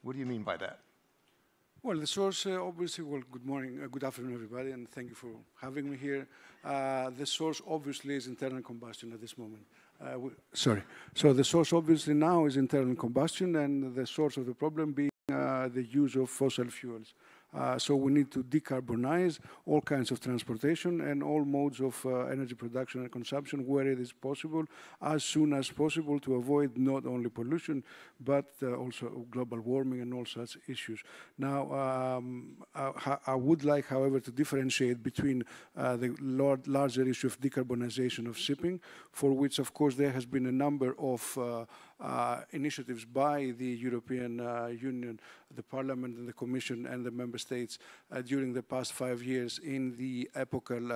What do you mean by that? Well, the source, obviously, well, good morning, good afternoon, everybody, and thank you for having me here. The source, obviously, is internal combustion at this moment. So the source, obviously, now is internal combustion, and the source of the problem being the use of fossil fuels. So we need to decarbonize all kinds of transportation and all modes of energy production and consumption where it is possible, as soon as possible, to avoid not only pollution, but also global warming and all such issues. Now, I would like, however, to differentiate between the larger issue of decarbonization of shipping, for which, of course, there has been a number of initiatives by the European Union, the Parliament and the Commission and the Member States during the past 5 years in the epochal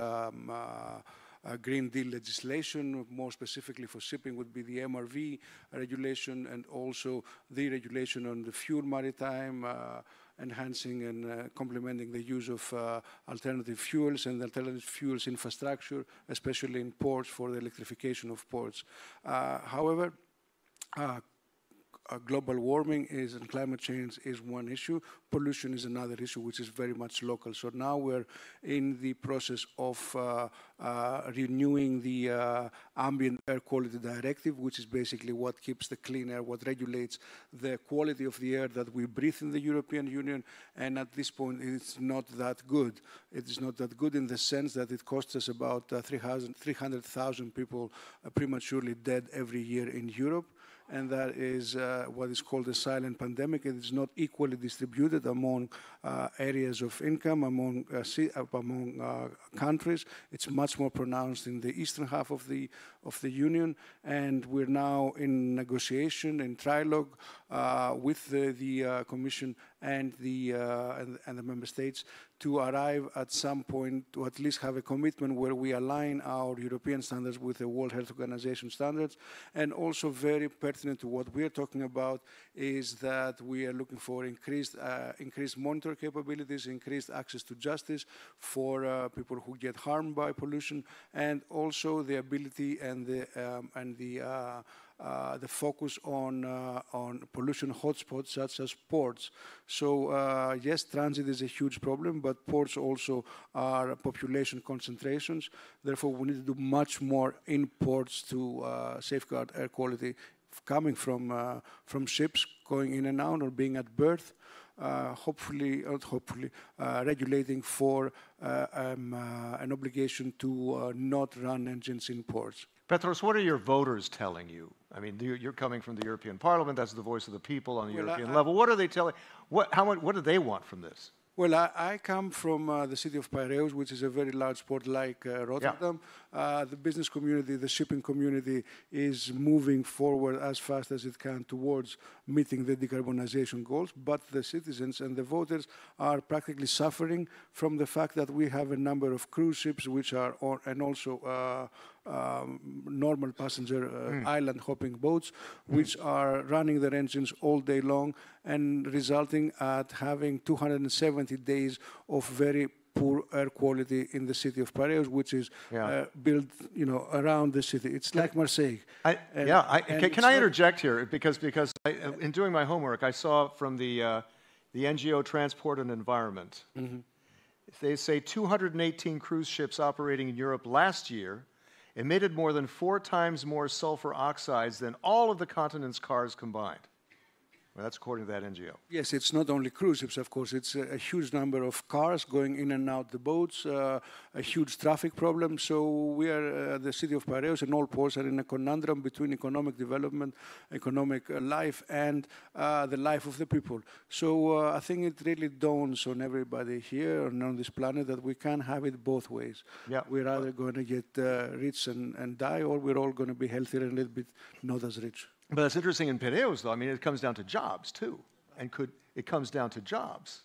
Green Deal legislation. More specifically for shipping would be the MRV regulation and also the regulation on the fuel maritime, enhancing and complementing the use of alternative fuels and alternative fuels infrastructure, especially in ports for the electrification of ports. However, global warming and climate change is one issue. Pollution is another issue, which is very much local. So now we're in the process of renewing the Ambient Air Quality Directive, which is basically what keeps the clean air, what regulates the quality of the air that we breathe in the European Union. And at this point, it's not that good. It is not that good in the sense that it costs us about 300,000 people prematurely dead every year in Europe. And that is what is called a silent pandemic. It is not equally distributed among areas of income, among countries. It's much more pronounced in the eastern half of the Union, and we're now in negotiation, in trilogue with the Commission and the Member States to arrive at some point to at least have a commitment where we align our European standards with the World Health Organization standards. And also very pertinent to what we're talking about is that we are looking for increased monitor capabilities, increased access to justice for people who get harmed by pollution, and also the ability and the focus on pollution hotspots such as ports. So yes, transit is a huge problem, but ports also are population concentrations. Therefore, we need to do much more in ports to safeguard air quality coming from ships going in and out or being at berth. Regulating for an obligation to not run engines in ports. Petros, what are your voters telling you? I mean, you're coming from the European Parliament. That's the voice of the people on the European level. What are they telling? What do they want from this? Well, I come from the city of Piraeus, which is a very large port like Rότερνταμ. Yeah. The business community, the shipping community is moving forward as fast as it can towards meeting the decarbonization goals, but the citizens and the voters are practically suffering from the fact that we have a number of cruise ships which are and also normal passenger island hopping boats which are running their engines all day long and resulting at having 270 days of very poor air quality in the city of Piraeus, which is built, around the city. It's like Marseille. Can I interject here? Because in doing my homework, I saw from the NGO Transport and Environment, they say 218 cruise ships operating in Europe last year emitted more than 4 times more sulfur oxides than all of the continent's cars combined. Well, that's according to that NGO. Yes, it's not only cruise ships, of course. It's a huge number of cars going in and out the boats, a huge traffic problem. So we are, the city of Piraeus and all ports are in a conundrum between economic development, economic life, and the life of the people. So I think it really dawns on everybody here and on this planet that we can't have it both ways. Yeah. We're either going to get rich and die, or we're all going to be healthier and a little bit not as rich. But it's interesting in Piraeus, though. I mean, it comes down to jobs, too. And it comes down to jobs.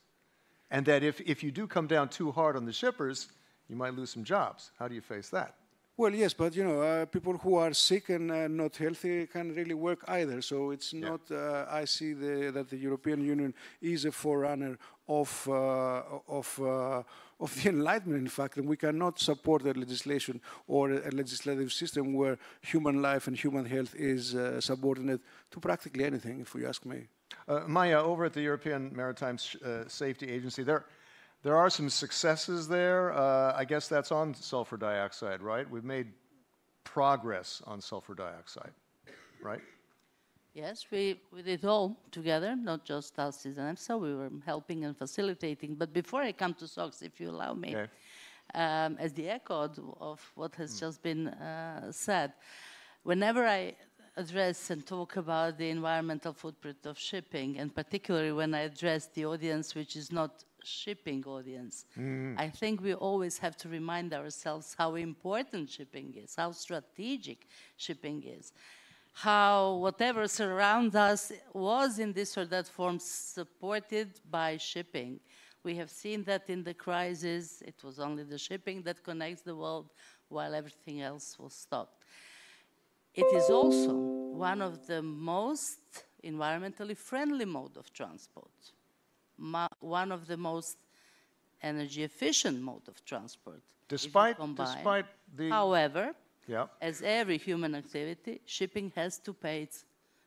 And that if you do come down too hard on the shippers, you might lose some jobs. How do you face that? Well, yes, but, people who are sick and not healthy can't really work either. So it's not, I see that the European Union is a forerunner of the Enlightenment, in fact, and we cannot support a legislation or a legislative system where human life and human health is subordinate to practically anything, if you ask me. Maya, over at the European Maritime Safety Agency, there are some successes there. I guess that's on sulfur dioxide, right? We've made progress on sulfur dioxide, right? Yes, we did all together, not just us as an EFSA. We were helping and facilitating. But before I come to SOx, if you allow me, Okay. As the echo of what has just been said, whenever I address and talk about the environmental footprint of shipping, and particularly when I address the audience which is not shipping audience, I think we always have to remind ourselves how important shipping is, how strategic shipping is, how whatever surrounds us was in this or that form supported by shipping. We have seen that in the crisis, it was only the shipping that connects the world while everything else was stopped. It is also one of the most environmentally friendly mode of transport, one of the most energy efficient mode of transport. Despite the... However, yeah. as every human activity, shipping has to pay its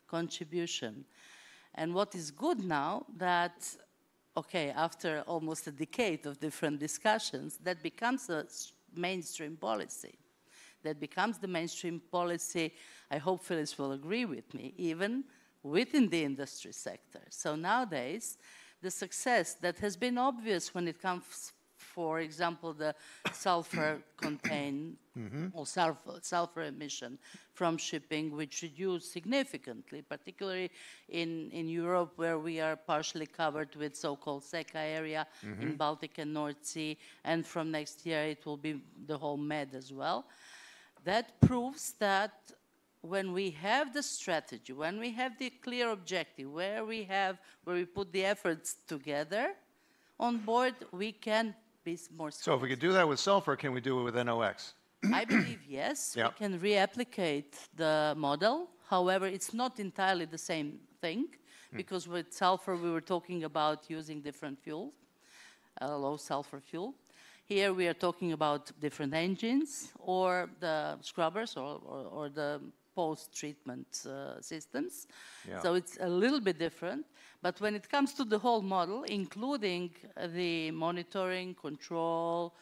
contribution. And what is good now that, okay, after almost a decade of different discussions, that becomes a mainstream policy. That becomes the mainstream policy, I hope Phyllis will agree with me, even within the industry sector. So nowadays, the success that has been obvious when it comes, for example, the sulfur contained or sulfur emission from shipping, which reduced significantly, particularly in Europe, where we are partially covered with so-called SECA area in Baltic and North Sea, and from next year it will be the whole Med as well. That proves that when we have the strategy, when we have the clear objective, where we put the efforts together on board, we can be more successful. So if we could do that with sulfur, can we do it with NOx? I believe yes, Yeah. we can reapplicate the model. However, it's not entirely the same thing, because with sulfur we were talking about using different fuel, low sulfur fuel. Here we are talking about different engines or the scrubbers or the post-treatment systems. Yeah. So it's a little bit different. But when it comes to the whole model, including the monitoring, control,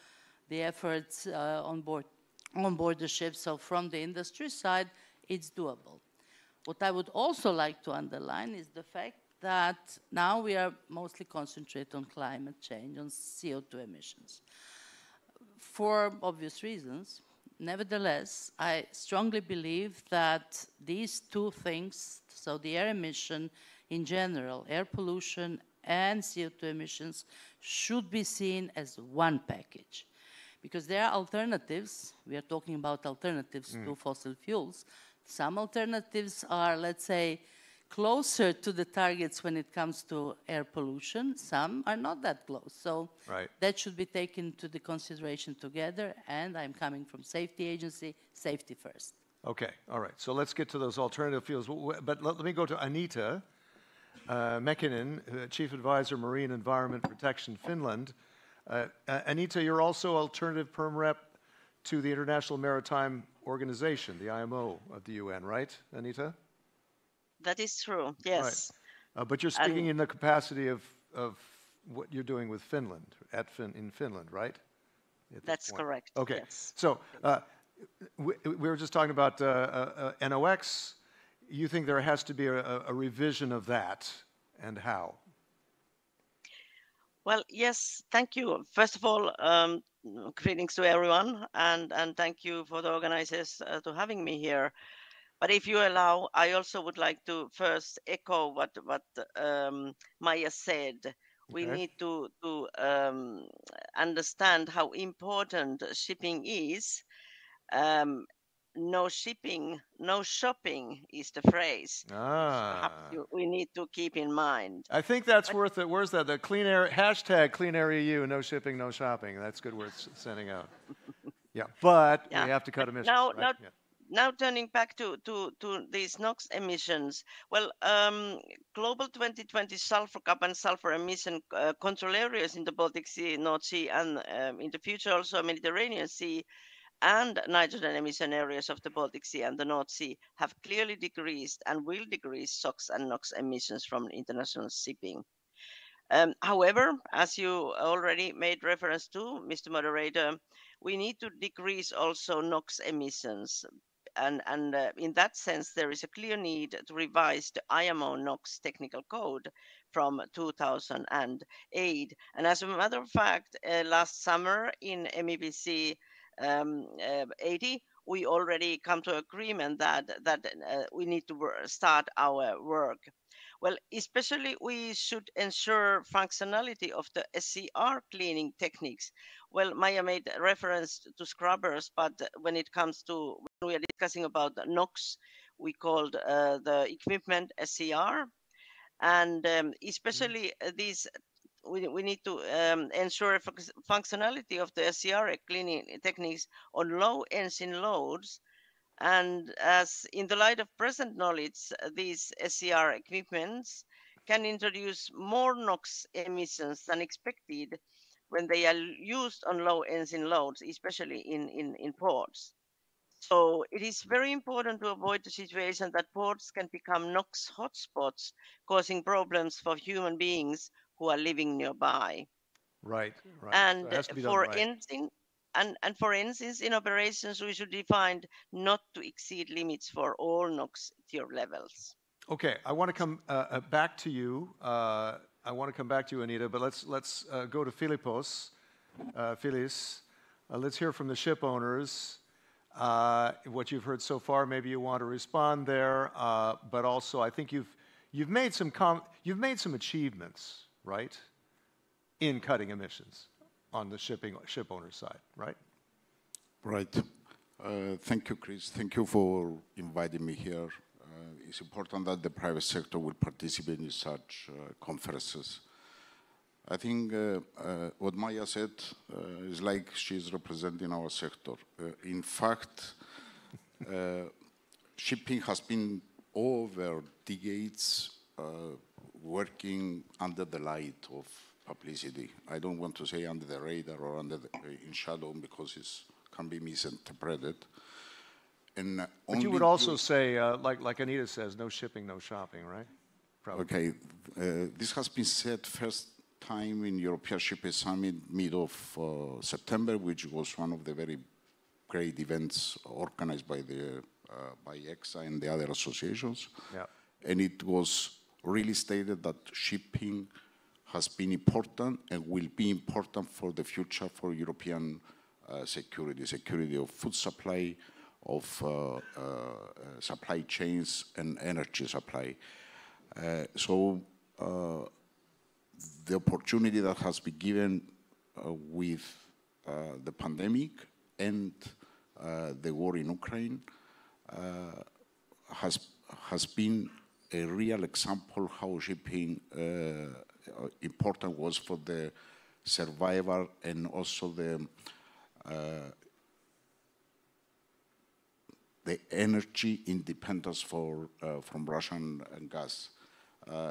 the efforts on board the ship, so from the industry side, it's doable. What I would also like to underline is the fact that now we are mostly concentrated on climate change, on CO2 emissions. For obvious reasons, nevertheless, I strongly believe that these two things, so the air emission in general, air pollution and CO2 emissions, should be seen as one package. Because there are alternatives, we are talking about alternatives to fossil fuels. Some alternatives are, let's say, closer to the targets when it comes to air pollution. Some are not that close. So that should be taken into the consideration together. And I'm coming from safety agency, safety first. Okay, all right. So let's get to those alternative fuels. But let me go to Anita Mäkinen, Chief Advisor, Marine Environment Protection, Finland. Anita, you're also alternative perm rep to the International Maritime Organization, the IMO of the UN, right, Anita? That is true, yes. Right. But you're speaking in the capacity of what you're doing with Finland, in Finland, right? That's correct. Okay, yes. So we were just talking about NOx. You think there has to be a revision of that, and how? Well, yes, thank you. First of all, greetings to everyone, and thank you for the organizers to having me here. But if you allow, I also would like to first echo what Maya said. Okay. We need to understand how important shipping is. No shipping, no shopping is the phrase. We need to keep in mind. I think that's worth it. Where's that? The clean air, hashtag clean air EU, no shipping, no shopping. That's good worth sending out. Yeah, but we have to cut emissions. Now turning back to these NOx emissions, well, global 2020 sulfur cap and sulfur emission control areas in the Baltic Sea, North Sea, and in the future also Mediterranean Sea and nitrogen emission areas of the Baltic Sea and the North Sea have clearly decreased and will decrease SOx and NOx emissions from international shipping. However, as you already made reference to, Mr. Moderator, we need to decrease also NOx emissions. And in that sense, there is a clear need to revise the IMO NOx technical code from 2008. And as a matter of fact, last summer in MEPC 80, we already come to agreement that we need to start our work. Well, especially we should ensure functionality of the SCR cleaning techniques. Well, Maya made reference to scrubbers, but when it comes to, when we are discussing about NOx, we called the equipment SCR. And especially these, we need to ensure functionality of the SCR cleaning techniques on low engine loads. And as in the light of present knowledge, these SCR equipments can introduce more NOx emissions than expected when they are used on low engine loads, especially in ports. So it is very important to avoid the situation that ports can become NOx hotspots, causing problems for human beings who are living nearby. Right, right. And So it has to be done for right. and for instance, in operations, we should define not to exceed limits for all NOx tier levels. Okay, I want to come back to you. Anita, but let's go to Philippos. Philis, let's hear from the ship owners. What you've heard so far, maybe you want to respond there, but also I think you've made some achievements, right, in cutting emissions on the ship owner side, right? Right. Thank you, Chris. Thank you for inviting me here. It's important that the private sector will participate in such conferences. I think what Maya said is like she's representing our sector. In fact, shipping has been over decades working under the light of publicity. I don't want to say under the radar or in shadow because it can be misinterpreted. And but you would also say, like Anita says, no shipping, no shopping, right? Probably. Okay, this has been said first time in European Shipping Summit mid of September, which was one of the very great events organized by EXA and the other associations. Yeah. And it was really stated that shipping has been important and will be important for the future for European security of food supply, of supply chains and energy supply. So the opportunity that has been given with the pandemic and the war in Ukraine has been a real example how shipping important was for the survival and also the energy independence from Russian gas.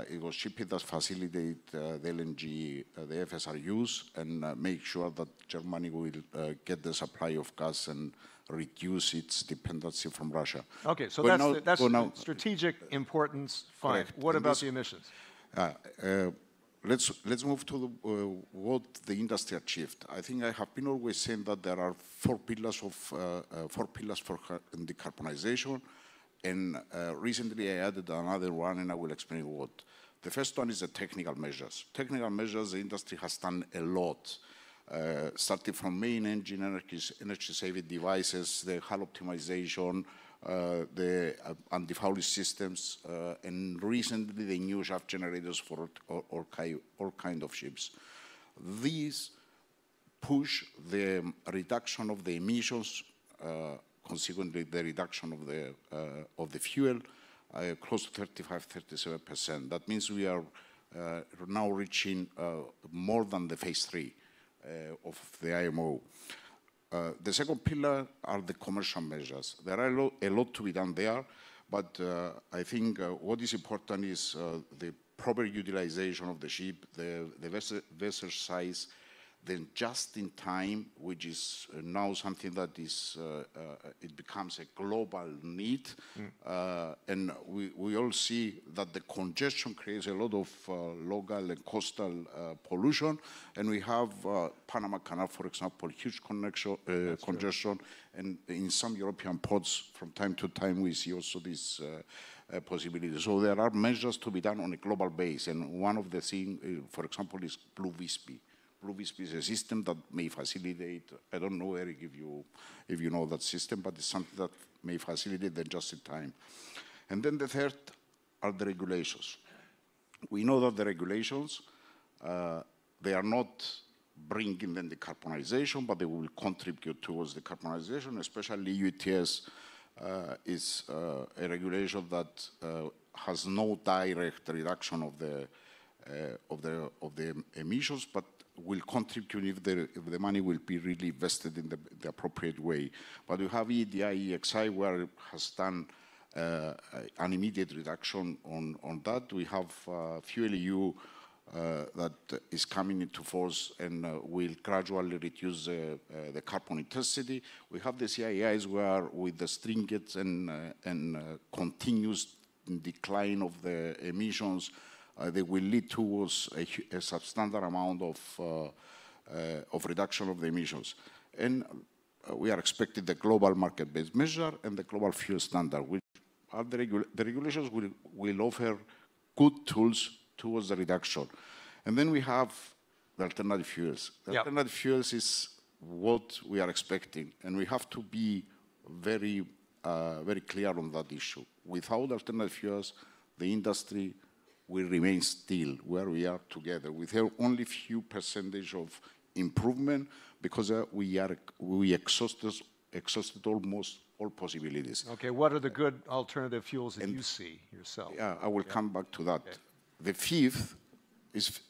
It was shipping that facilitated the LNG, the FSRUs, and make sure that Germany will get the supply of gas and reduce its dependency from Russia. Okay, so that's strategic importance. Fine. Correct. What about the emissions? Let's move to what the industry achieved. I think I have been always saying that there are four pillars for decarbonization, and recently I added another one, and I will explain what. The first one is the technical measures. Technical measures, the industry has done a lot, starting from main engine energy-saving devices, the hull optimization, the anti-fouling systems, and recently the new shaft generators for all kind of ships. These push the reduction of the emissions, consequently the reduction of the fuel, close to 35–37%. That means we are now reaching more than the phase 3 of the IMO. The second pillar are the commercial measures. There are a lot to be done there, but I think what is important is the proper utilization of the ship, the vessel size, then just in time, which is now something that is, it becomes a global need. And we all see that the congestion creates a lot of local and coastal pollution. And we have Panama Canal, for example, huge congestion. And in some European ports, from time to time, we see also this possibility. So there are measures to be done on a global base. And one of the things, for example, is Blue Vispi. Blue Vispi is a system that may facilitate, I don't know, Eric, if you know that system, but it's something that may facilitate the just in time. And then the third are the regulations. We know that the regulations, they are not bringing the decarbonization, but they will contribute towards the decarbonization, especially EU ETS is a regulation that has no direct reduction of the emissions, but will contribute if the money will be really invested in the appropriate way. But we have EEDI, EXI, where it has done an immediate reduction on that. We have Fuel EU that is coming into force and will gradually reduce the carbon intensity. We have the CIIs where with the stringent and continuous decline of the emissions, they will lead towards a substantial amount of reduction of the emissions. And we are expecting the global market-based measure and the global fuel standard, which are the regulations will offer good tools towards the reduction. And then we have the alternative fuels. The alternative fuels is what we are expecting, and we have to be very, very clear on that issue. Without alternative fuels, the industry will remain still where we are together. We have only few percentage of improvement because we exhausted almost all possibilities. Okay, what are the good alternative fuels that you see yourself? Yeah, I will come back to that. Okay. The fifth is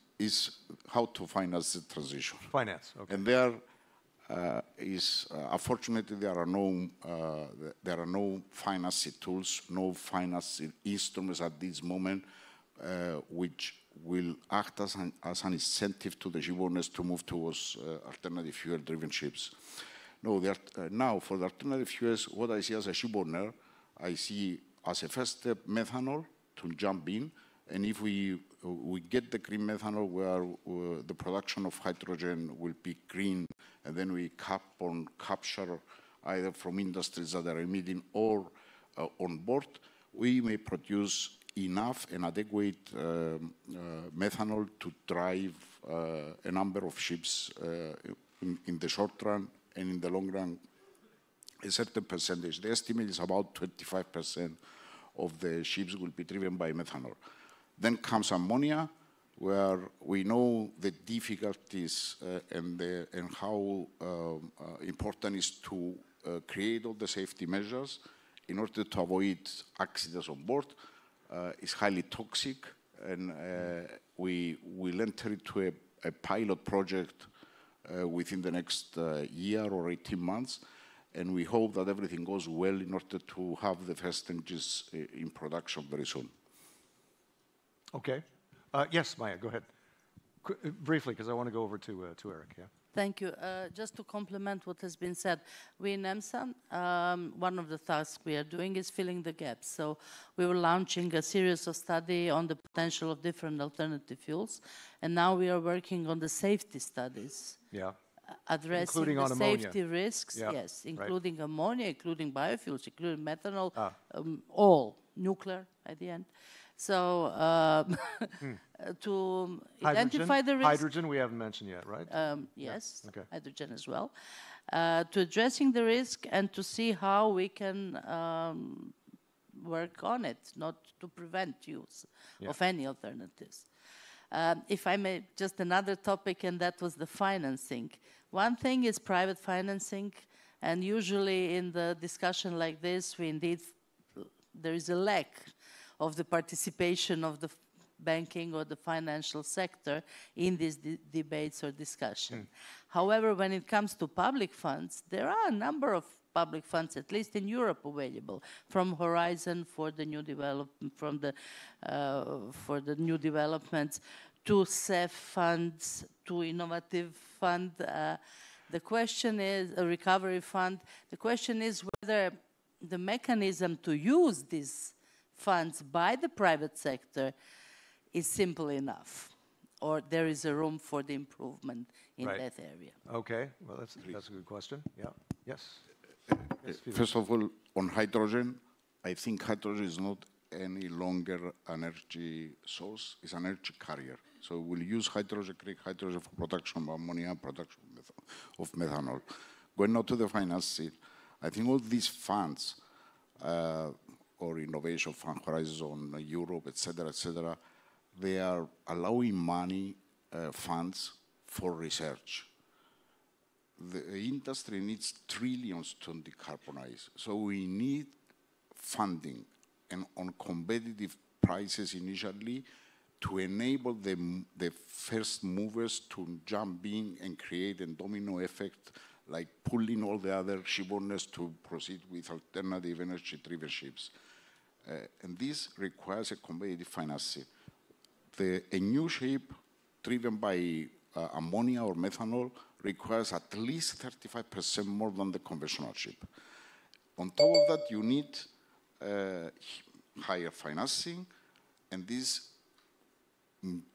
how to finance the transition. Finance, okay. And there unfortunately, there are no financing tools, no financing instruments at this moment, which will act as an incentive to the ship owners to move towards alternative fuel-driven ships. No, now for the alternative fuels, what I see as a ship owner, I see as a first step methanol to jump in, and if we get the green methanol where the production of hydrogen will be green, and then we capture either from industries that are emitting or on board, we may produce enough and adequate methanol to drive a number of ships in the short run, and in the long run, a certain percentage. The estimate is about 25% of the ships will be driven by methanol. Then comes ammonia, where we know the difficulties and how important it is to create all the safety measures in order to avoid accidents on board. It's highly toxic, and we will enter into a pilot project within the next year or 18 months, and we hope that everything goes well in order to have the first engines in production very soon. Okay. Yes, Maya, go ahead. Briefly, because I want to go over to Eric. Yeah. Thank you. Just to complement what has been said, we in EMSA, one of the tasks we are doing is filling the gaps. So we were launching a series of study on the potential of different alternative fuels, and now we are working on the safety studies. Yeah. Addressing including the safety risks, yeah. Yes, including ammonia, including biofuels, including methanol, all nuclear at the end. So to identify the risk. Hydrogen we haven't mentioned yet, right? Yes, okay. Hydrogen as well. To addressing the risk and to see how we can work on it, not to prevent use of any alternatives. If I may, just another topic, and that was the financing. One thing is private financing, and usually in the discussion like this, there is a lack of the participation of the banking or the financial sector in these debates or discussion. However, when it comes to public funds, there are a number of public funds, at least in Europe, available from Horizon for the new development, for the new developments, to CEF funds, to innovative fund. The question is, a recovery fund, the question is whether the mechanism to use these funds by the private sector is simple enough, or there is a room for the improvement in that area. Okay, well, that's a good question. Yeah, yes. First of all, on hydrogen, I think hydrogen is not any longer an energy source, it's an energy carrier. So we'll use hydrogen, Greek hydrogen for production of ammonia, production of methanol. Going now to the financing, I think all these funds, or innovation fund, Horizon Europe, etc., they are allowing money, funds for research. The industry needs trillions to decarbonize. So we need funding and on competitive prices initially to enable the first movers to jump in and create a domino effect, like pulling all the other ship owners to proceed with alternative energy-driven ships. And this requires a competitive financing. A new ship driven by ammonia or methanol requires at least 35% more than the conventional ship. On top of that, you need higher financing, and this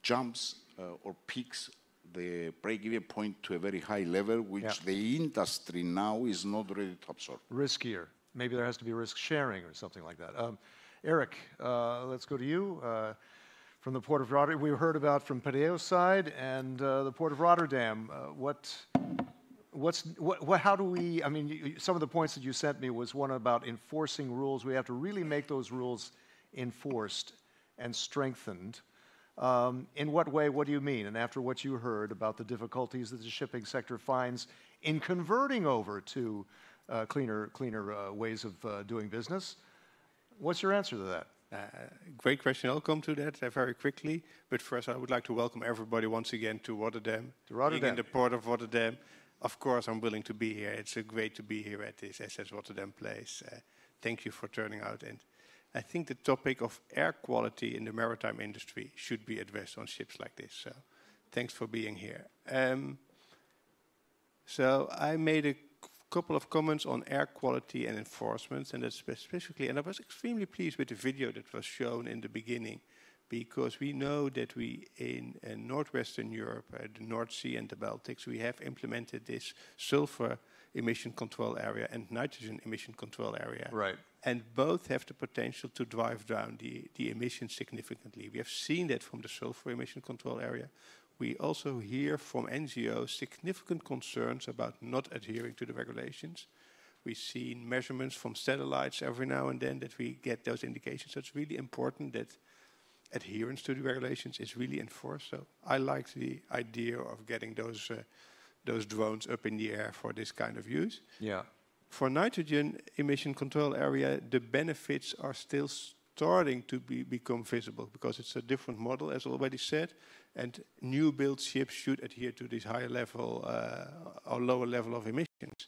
jumps or peaks the break-even point to a very high level, which the industry now is not ready to absorb. Riskier. Maybe there has to be risk sharing or something like that. Eric, let's go to you. From the Port of Rotterdam, we heard about from Piraeus side and the Port of Rotterdam. How do we, I mean, some of the points that you sent me was one about enforcing rules. We have to really make those rules enforced and strengthened. In what way, what do you mean? And after what you heard about the difficulties that the shipping sector finds in converting over to cleaner ways of doing business, what's your answer to that? Great question. I'll come to that very quickly. But first, I would like to welcome everybody once again to Rotterdam. Being in the port of Rotterdam. Of course, I'm willing to be here. It's great to be here at this SS Rotterdam place. Thank you for turning out. And I think the topic of air quality in the maritime industry should be addressed on ships like this. So thanks for being here. So I made a couple of comments on air quality and enforcement, and that's specifically, and I was extremely pleased with the video that was shown in the beginning, because we know that we in Northwestern Europe, the North Sea and the Baltics, we have implemented this sulfur emission control area and nitrogen emission control area. Right. And both have the potential to drive down the emissions significantly. We have seen that from the sulfur emission control area. We also hear from NGOs significant concerns about not adhering to the regulations. We've seen measurements from satellites every now and then that we get those indications. So it's really important that adherence to the regulations is really enforced. So I like the idea of getting those drones up in the air for this kind of use. Yeah. For nitrogen emission control area, the benefits are still starting to become visible because it's a different model, as already said, and new build ships should adhere to this higher level or lower level of emissions.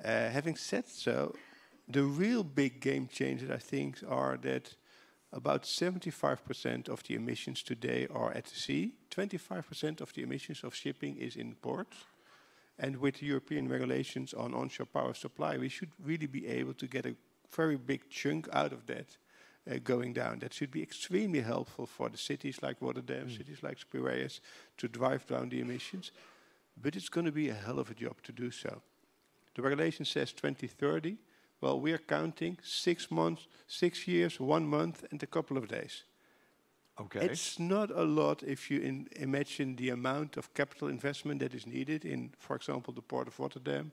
Having said so, the real big game changers, I think, are that about 75% of the emissions today are at sea, 25% of the emissions of shipping is in ports, and with European regulations on onshore power supply, we should really be able to get a very big chunk out of that going down. That should be extremely helpful for the cities like Rotterdam, cities like Piraeus, to drive down the emissions. But it's going to be a hell of a job to do so. The regulation says 2030. Well, we are counting 6 months, 6 years, 1 month, and a couple of days. Okay. It's not a lot if you imagine the amount of capital investment that is needed in, for example, the Port of Rotterdam.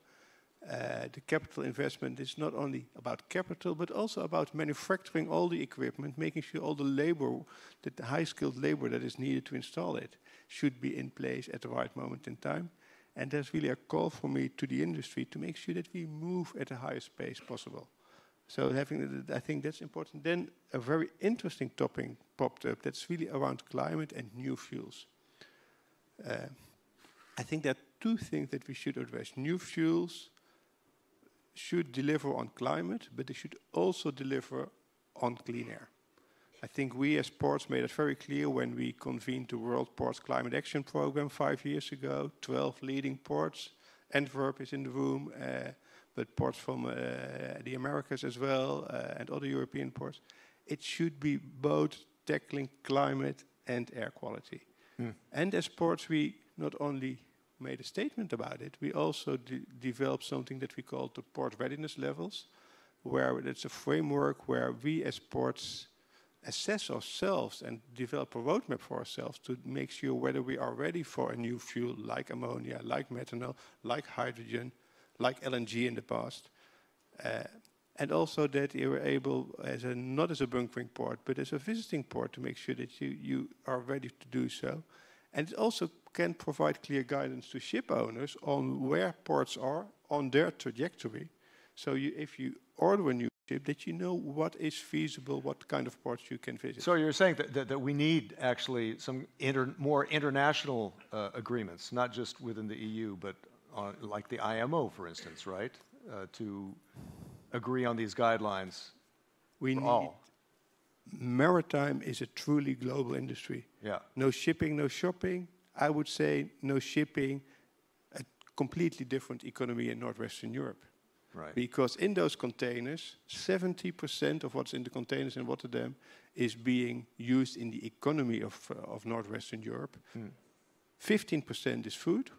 The capital investment is not only about capital, but also about manufacturing all the equipment, making sure all the labor, that the high-skilled labor that is needed to install it, should be in place at the right moment in time. And there's really a call for me to the industry to make sure that we move at the highest pace possible. So I think that's important. Then a very interesting topic popped up that's really around climate and new fuels. I think there are 2 things that we should address. New fuels should deliver on climate, but they should also deliver on clean air. I think we as ports made it very clear when we convened the World Ports Climate Action Program 5 years ago, 12 leading ports. Antwerp is in the room, but ports from the Americas as well, and other European ports. It should be both tackling climate and air quality. And as ports, we not only made a statement about it, we also developed something that we call the port readiness levels, where it's a framework where we as ports assess ourselves and develop a roadmap for ourselves to make sure whether we are ready for a new fuel like ammonia, like methanol, like hydrogen, like LNG in the past. And also that you are able, not as a bunkering port, but as a visiting port, to make sure that you are ready to do so. And it also can provide clear guidance to ship owners on where ports are on their trajectory. So if you order a new ship, that you know what is feasible, what kind of ports you can visit. So you're saying that we need actually some more international agreements, not just within the EU, but like the IMO, for instance, right? To agree on these guidelines we for need all. Maritime is a truly global industry. Yeah. No shipping, no shopping. I would say no shipping, a completely different economy in Northwestern Europe. Right. Because in those containers, 70% of what's in the containers in Rotterdam is being used in the economy of Northwestern Europe. 15% is food,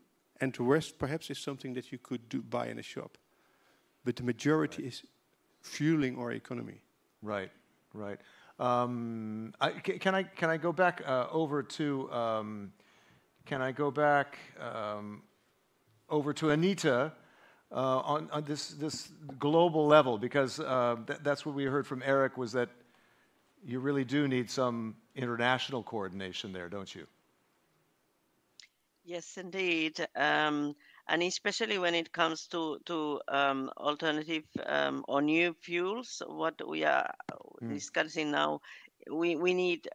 and the rest perhaps is something that you could buy in a shop. But the majority is fueling our economy. Right, right. Can I go back over to Anita on this global level, because that's what we heard from Eric, was that you really do need some international coordination there, don't you? Yes, indeed. And especially when it comes to alternative or new fuels, what we are discussing now, we need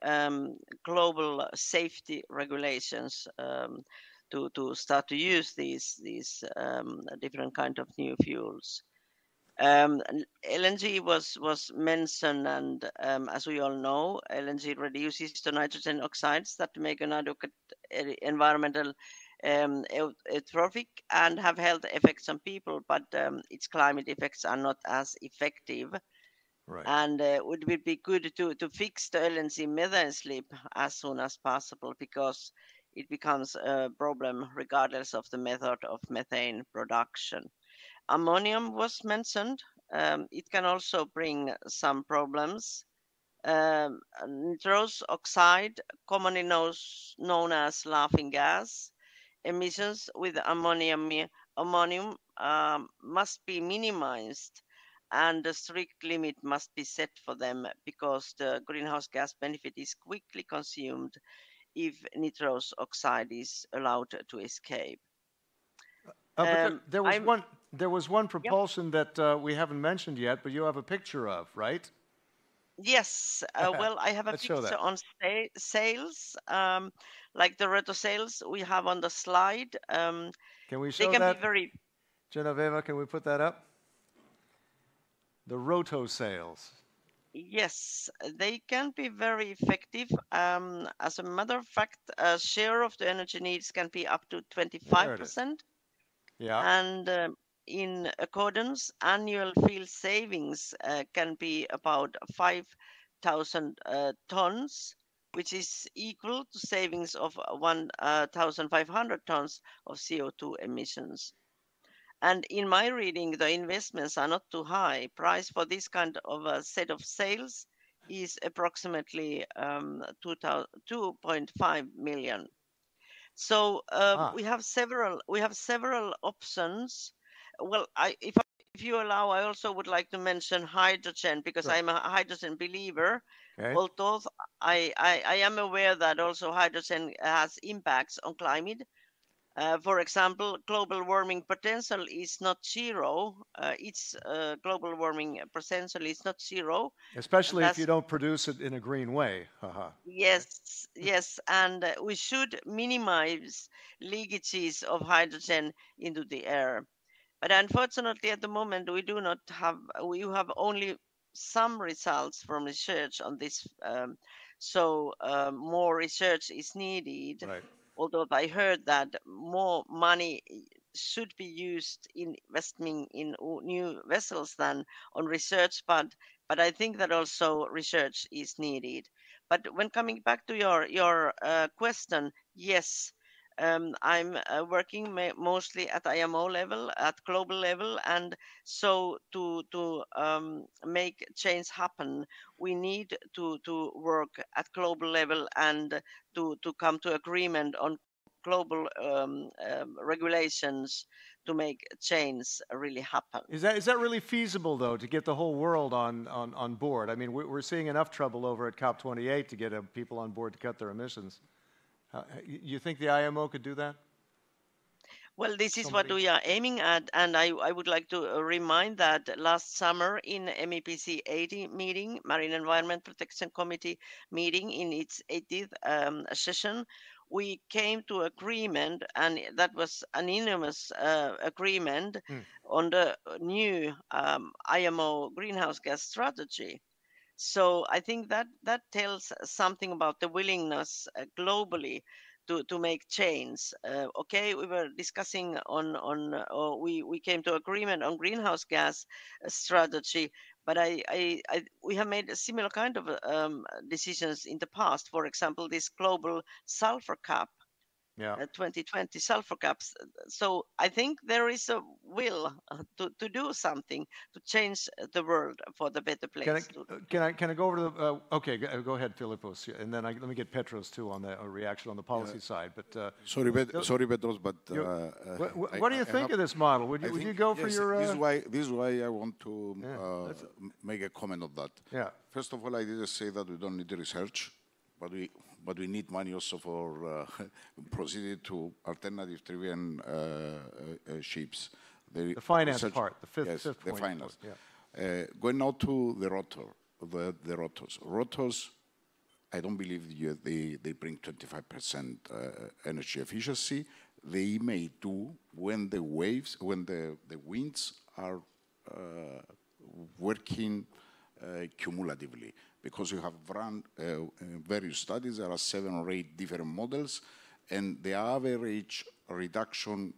global safety regulations to start to use these different kind of new fuels. LNG was mentioned, and as we all know, LNG reduces the nitrogen oxides that make an adequate environmental eutrophic and have health effects on people, but its climate effects are not as effective. Right. And it would be good to fix the LNG methane slip as soon as possible, because it becomes a problem regardless of the method of methane production. Ammonium was mentioned. It can also bring some problems. Nitrous oxide, commonly known as laughing gas, emissions with ammonium must be minimized, and a strict limit must be set for them, because the greenhouse gas benefit is quickly consumed if nitrous oxide is allowed to escape. But there was one propulsion that we haven't mentioned yet, but you have a picture of, right? Yes. Well, I have a picture on sails, like the roto sails we have on the slide. Can we show they can that? Be very. Genoveva, can we put that up? The roto sails. Yes, they can be very effective. As a matter of fact, a share of the energy needs can be up to 25%. Yeah. And in accordance, annual fuel savings can be about 5,000 tons, which is equal to savings of 1,500 tons of CO2 emissions. And in my reading, the investments are not too high. Price for this kind of a set of sails is approximately 2.5 million. So we have several options. Well, if you allow, I also would like to mention hydrogen, because I'm a hydrogen believer. Okay. Although I am aware that also hydrogen has impacts on climate. For example, global warming potential is not zero. Its global warming potential is not zero. Especially if you don't produce it in a green way. Yes, yes, and we should minimize leakages of hydrogen into the air. But unfortunately, at the moment, we have only some results from research on this. More research is needed. Right. Although I heard that more money should be used in investing in new vessels than on research, but I think that also research is needed. But when coming back to your question, yes, I'm working mostly at IMO level, at global level, and so to make change happen, we need to work at global level and to come to agreement on global regulations to make change really happen. Is that really feasible, though, to get the whole world on board? I mean, we're seeing enough trouble over at COP28 to get people on board to cut their emissions. You think the IMO could do that? Well, this is what we are aiming at, and I would like to remind that last summer in MEPC 80 meeting, Marine Environment Protection Committee meeting in its 80th session, we came to agreement, and that was an enormous agreement on the new IMO greenhouse gas strategy. So I think that tells something about the willingness globally to make change. Okay, we were discussing we came to agreement on greenhouse gas strategy, but we have made a similar kind of decisions in the past. For example, this global sulfur cap. 2020 sulfur caps. So I think there is a will to do something to change the world for the better place. Can I go over to the? Okay, go ahead, Philippos, and then let me get Petros too on the reaction on the policy side. But sorry, Petros, but what do you think of this model? Would you go for your? This is why I want to make a comment on that. Yeah. First of all, I didn't say that we don't need the research, but we need money also for proceeding to alternative-driven ships. The finance part, the fifth the point. finance. Yeah. Going now to the rotors. Rotors, I don't believe they bring 25% energy efficiency. They may do when the winds are working cumulatively. Because you have run various studies, there are 7 or 8 different models, and the average reduction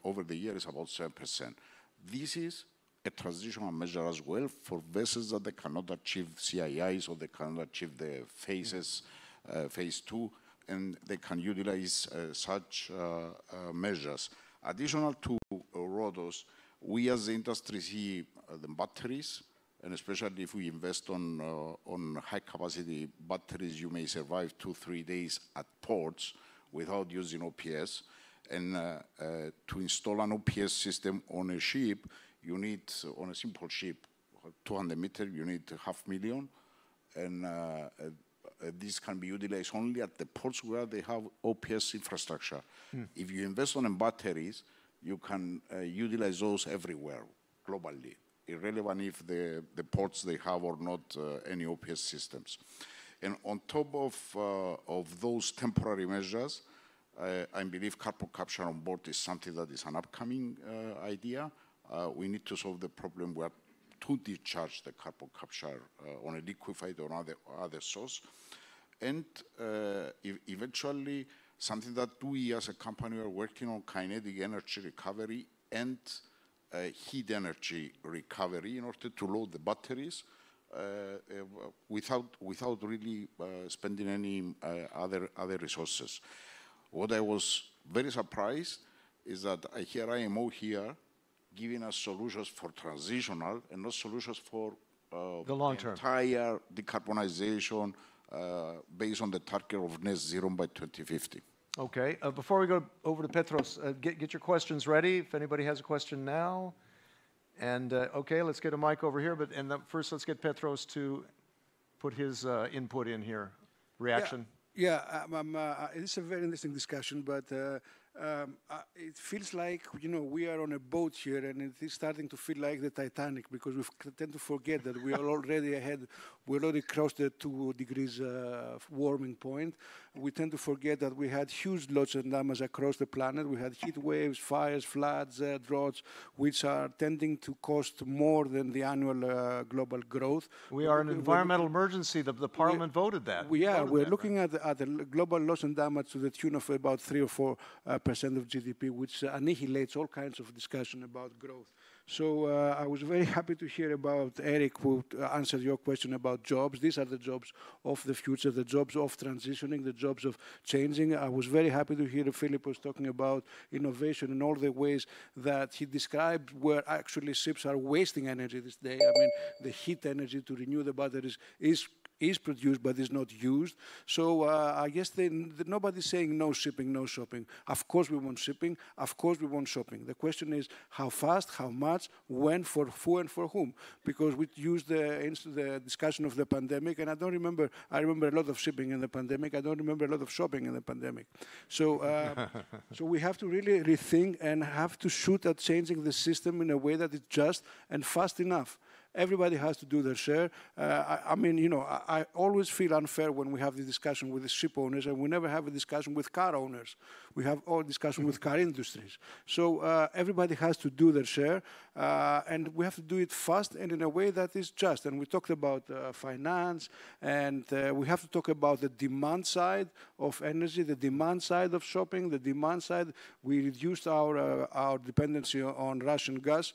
over the year is about 7%. This is a transitional measure as well for vessels that they cannot achieve CIIs or they cannot achieve the phases, phase 2, and they can utilize such measures. Additional to rotors, we as the industry see the batteries, and especially if we invest on high-capacity batteries, you may survive 2-3 days at ports without using OPS. And to install an OPS system on a ship, you need, on a simple ship, 200 meters, you need $500,000. And this can be utilized only at the ports where they have OPS infrastructure. If you invest on batteries, you can utilize those everywhere, globally, irrelevant if the ports they have or not any OPS systems. And on top of those temporary measures, I believe carbon capture on board is something that is an upcoming idea. We need to solve the problem where to discharge the carbon capture on a liquefied or other source. And eventually, something that we as a company are working on, kinetic energy recovery and heat energy recovery in order to load the batteries without really spending any other resources. What I was very surprised is that I hear IMO here giving us solutions for transitional and not solutions for the long-term entire decarbonization based on the target of net zero by 2050. Okay. Before we go over to Petros, get your questions ready. If anybody has a question now. And okay, let's get a mic over here. First, let's get Petros to put his input in here. Reaction. Yeah, it's a very interesting discussion, but It feels like, you know, we are on a boat here, and it is starting to feel like the Titanic, because we tend to forget that we are already ahead. We already crossed the 2 degrees warming point. We tend to forget that we had huge loss and damage across the planet. We had heat waves, fires, floods, droughts, which are tending to cost more than the annual global growth. We are an environmental emergency. The Parliament voted that. We're looking at the global loss and damage to the tune of about 3 or 4% of GDP, which annihilates all kinds of discussion about growth. So I was very happy to hear about Eric, who answered your question about jobs. These are the jobs of the future, the jobs of transitioning, the jobs of changing. I was very happy to hear Philip was talking about innovation and all the ways that he described where actually ships are wasting energy this day. I mean, the heat energy to renew the batteries is produced but is not used. So I guess nobody's saying no shipping, no shopping. Of course we want shipping, of course we want shopping. The question is how fast, how much, when, for who and for whom. Because we used the discussion of the pandemic, and I remember a lot of shipping in the pandemic, I don't remember a lot of shopping in the pandemic. So, so we have to really rethink and have to shoot at changing the system in a way that is just and fast enough. Everybody has to do their share. I mean, you know, I always feel unfair when we have the discussion with the ship owners, and we never have a discussion with car owners. We have all discussion with car industries. So everybody has to do their share, and we have to do it fast and in a way that is just. And we talked about finance, and we have to talk about the demand side of energy, the demand side of shopping, the demand side. We reduced our dependency on Russian gas,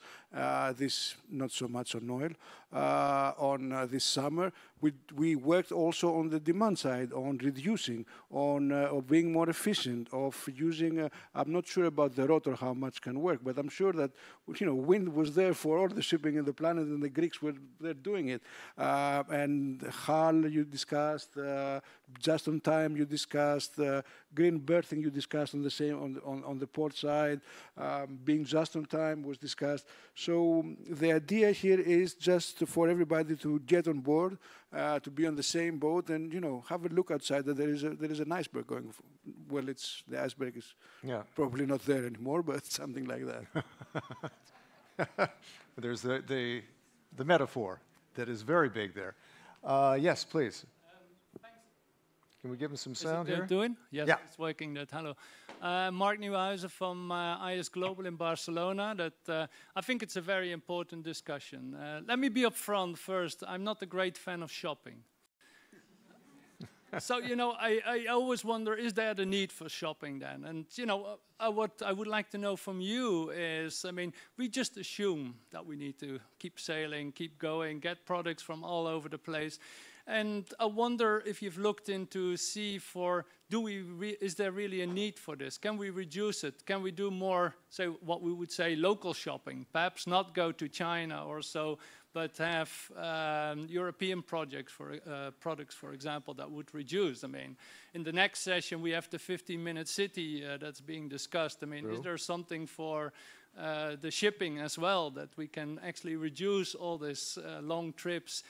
this not so much on oil. On this summer, we worked also on the demand side, on reducing, on being more efficient, of using. I'm not sure about the rotor how much can work, but I'm sure that, you know, wind was there for all the shipping in the planet, and the Greeks were there doing it. And hull you discussed, just on time you discussed, green berthing you discussed on the same on the port side, being just on time was discussed. So the idea here is just for everybody to get on board, to be on the same boat, and, you know, have a look outside that there is an iceberg going. Well, the iceberg is probably not there anymore, but something like that. There's the metaphor that is very big there. Yes, please. Can we give him some sound here? Doing? Yes, it's working. That hello. Mark Nieuwhuizen from IS Global in Barcelona. That I think it's a very important discussion. Let me be upfront first. I'm not a great fan of shopping. So, you know, I always wonder, is there the need for shopping then? And, you know, what I would like to know from you is, I mean, we just assume that we need to keep sailing, keep going, get products from all over the place. And I wonder if you've looked into is there really a need for this? Can we reduce it? Can we do more, say, what we would say local shopping? Perhaps not go to China or so, but have European products, for example, that would reduce. I mean, in the next session, we have the 15-minute city that's being discussed. I mean, is there something for the shipping as well, that we can actually reduce all these long trips?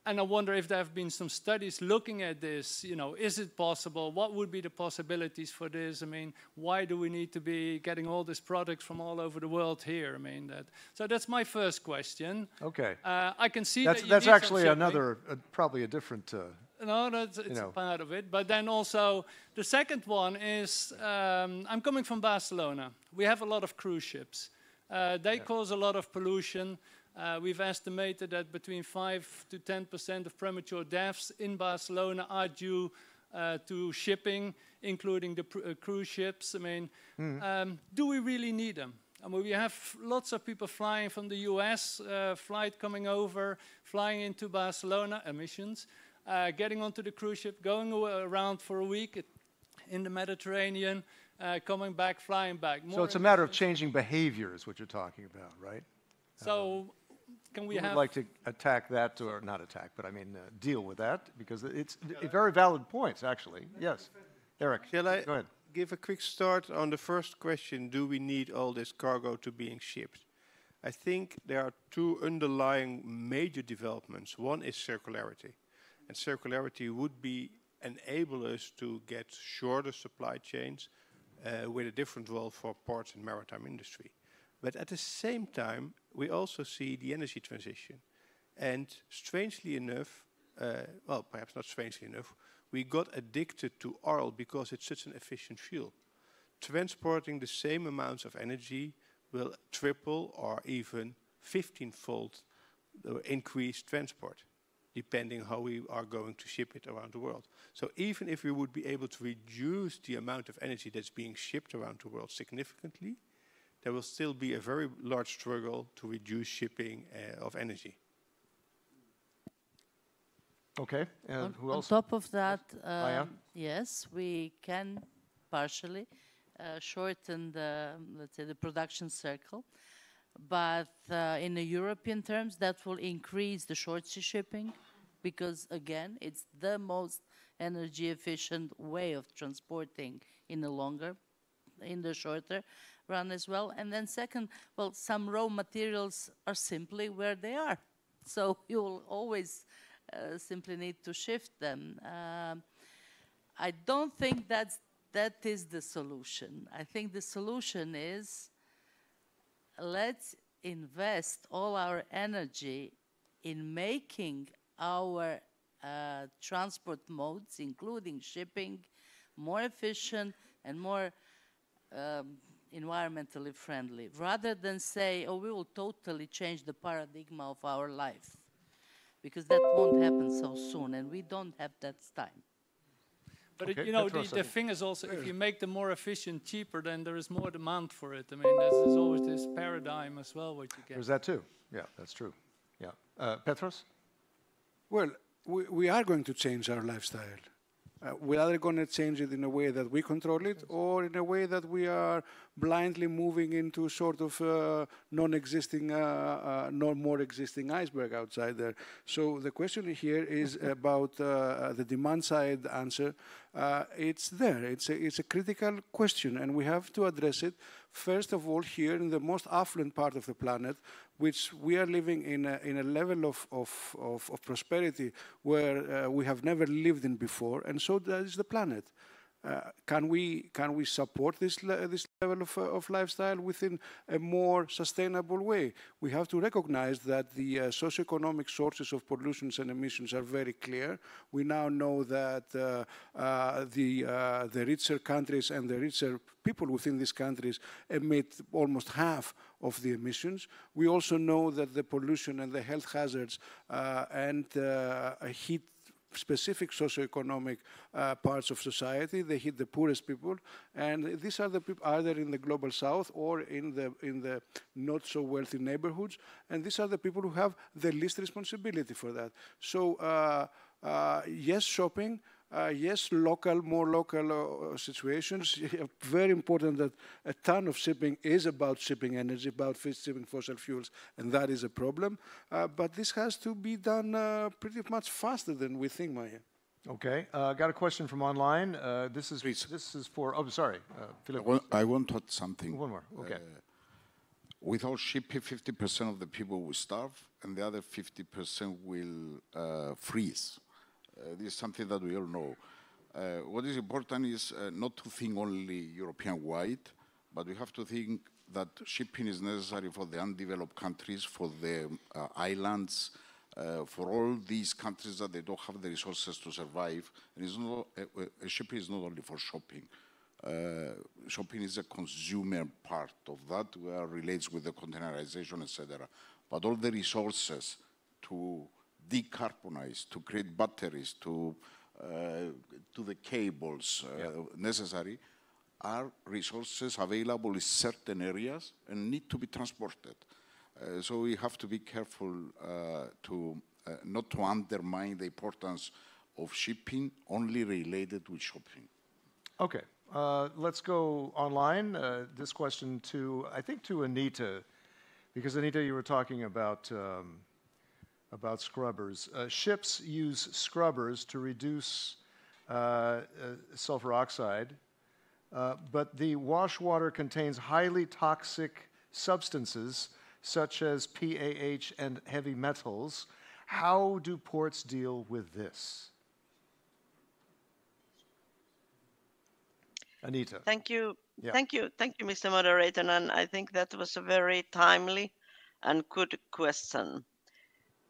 And I wonder if there have been some studies looking at this. You know, is it possible? What would be the possibilities for this? I mean, why do we need to be getting all these products from all over the world here? I mean, so that's my first question. Okay. I can see that's actually another, probably a different. No, it's a part of it. But then also the second one is, I'm coming from Barcelona. We have a lot of cruise ships. They cause a lot of pollution. We've estimated that between 5 to 10% of premature deaths in Barcelona are due to shipping, including the cruise ships. I mean, do we really need them? I mean, we have lots of people flying from the US, flight coming over, flying into Barcelona, emissions, getting onto the cruise ship, going around for a week in the Mediterranean, coming back, flying back. So it's a matter of changing behavior is what you're talking about, right? So can we would like to attack that, or not attack, but I mean deal with that, because it's very valid points, actually. Yes. Eric, Shall I go ahead. Give a quick start on the first question, do we need all this cargo to being shipped? I think there are two underlying major developments. One is circularity. And circularity would be enable us to get shorter supply chains with a different role for ports and maritime industry. But at the same time, we also see the energy transition. And strangely enough, well, perhaps not strangely enough, we got addicted to oil because it's such an efficient fuel. Transporting the same amounts of energy will triple or even 15-fold increase transport, depending how we are going to ship it around the world. So even if we would be able to reduce the amount of energy that's being shipped around the world significantly, there will still be a very large struggle to reduce shipping of energy. Okay, and who else? On top of that, Aya? yes, we can partially shorten the, let's say, the production circle. But in the European terms, that will increase the short sea shipping because, again, it's the most energy efficient way of transporting in the shorter run as well. And then second, well, some raw materials are simply where they are. So you will always simply need to shift them. I don't think that is the solution. I think the solution is let's invest all our energy in making our transport modes, including shipping, more efficient and more environmentally friendly, rather than say, oh, we will totally change the paradigm of our life, because that won't happen so soon, and we don't have that time. But Okay, you know, Pέτros, the thing is also, if you make them more efficient, cheaper, then there is more demand for it. I mean, there's always this paradigm as well, what you get. There's that too. Yeah, that's true. Yeah. Pέτros? Well, we are going to change our lifestyle. We're either going to change it in a way that we control it or in a way that we are blindly moving into sort of non-existing, no more existing iceberg outside there. So the question here is about the demand side answer. It's there. It's a critical question, and we have to address it, first of all, here in the most affluent part of the planet, which we are living in a level of prosperity where we have never lived in before, and so that is the planet. Can we support this level of lifestyle within a more sustainable way? We have to recognize that the socioeconomic sources of pollution and emissions are very clear. We now know that the richer countries and the richer people within these countries emit almost half of the emissions. We also know that the pollution and the health hazards and heat specific socioeconomic parts of society. They hit the poorest people, and these are the people either in the global south or in the not so wealthy neighborhoods, and these are the people who have the least responsibility for that. So yes, shopping. Yes, more local situations. Very important that a ton of shipping is about shipping energy, about shipping fossil fuels, and that is a problem. But this has to be done pretty much faster than we think, Maya. Okay, got a question from online. This is for, oh, sorry, Philip. I want to add something. One more, okay. Without shipping, 50% of the people will starve, and the other 50% will freeze. This is something that we all know. What is important is not to think only European-wide, but we have to think that shipping is necessary for the undeveloped countries, for the islands, for all these countries that they don't have the resources to survive. And it's not, shipping is not only for shopping. Shopping is a consumer part of that, where it relates with the containerization, etc. But all the resources to decarbonize, to create batteries, to the cables necessary, are resources available in certain areas and need to be transported. So we have to be careful not to undermine the importance of shipping only related with shopping. Okay, let's go online. This question I think to Anita, because Anita, you were talking about scrubbers. Ships use scrubbers to reduce sulfur oxide, but the wash water contains highly toxic substances such as PAH and heavy metals. How do ports deal with this? Anita. Thank you. Yeah. Thank you, Mr. Moderator. And I think that was a very timely and good question.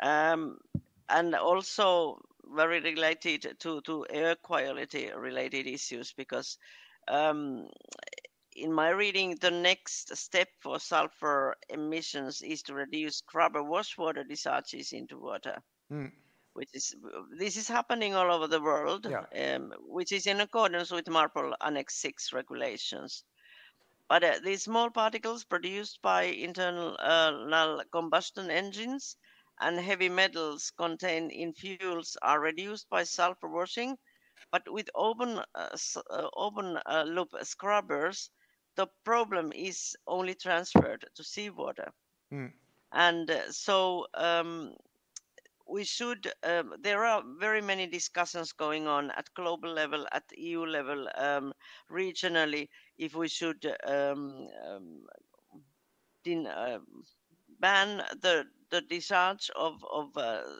And also very related to air quality related issues, because in my reading, the next step for sulfur emissions is to reduce scrubber wastewater discharges into water. This is happening all over the world, which is in accordance with MARPOL Annex 6 regulations. But these small particles produced by internal combustion engines and heavy metals contained in fuels are reduced by sulfur washing, but with open loop scrubbers, the problem is only transferred to seawater. And so we should, there are very many discussions going on at global level, at EU level, regionally, if we should ban the discharge of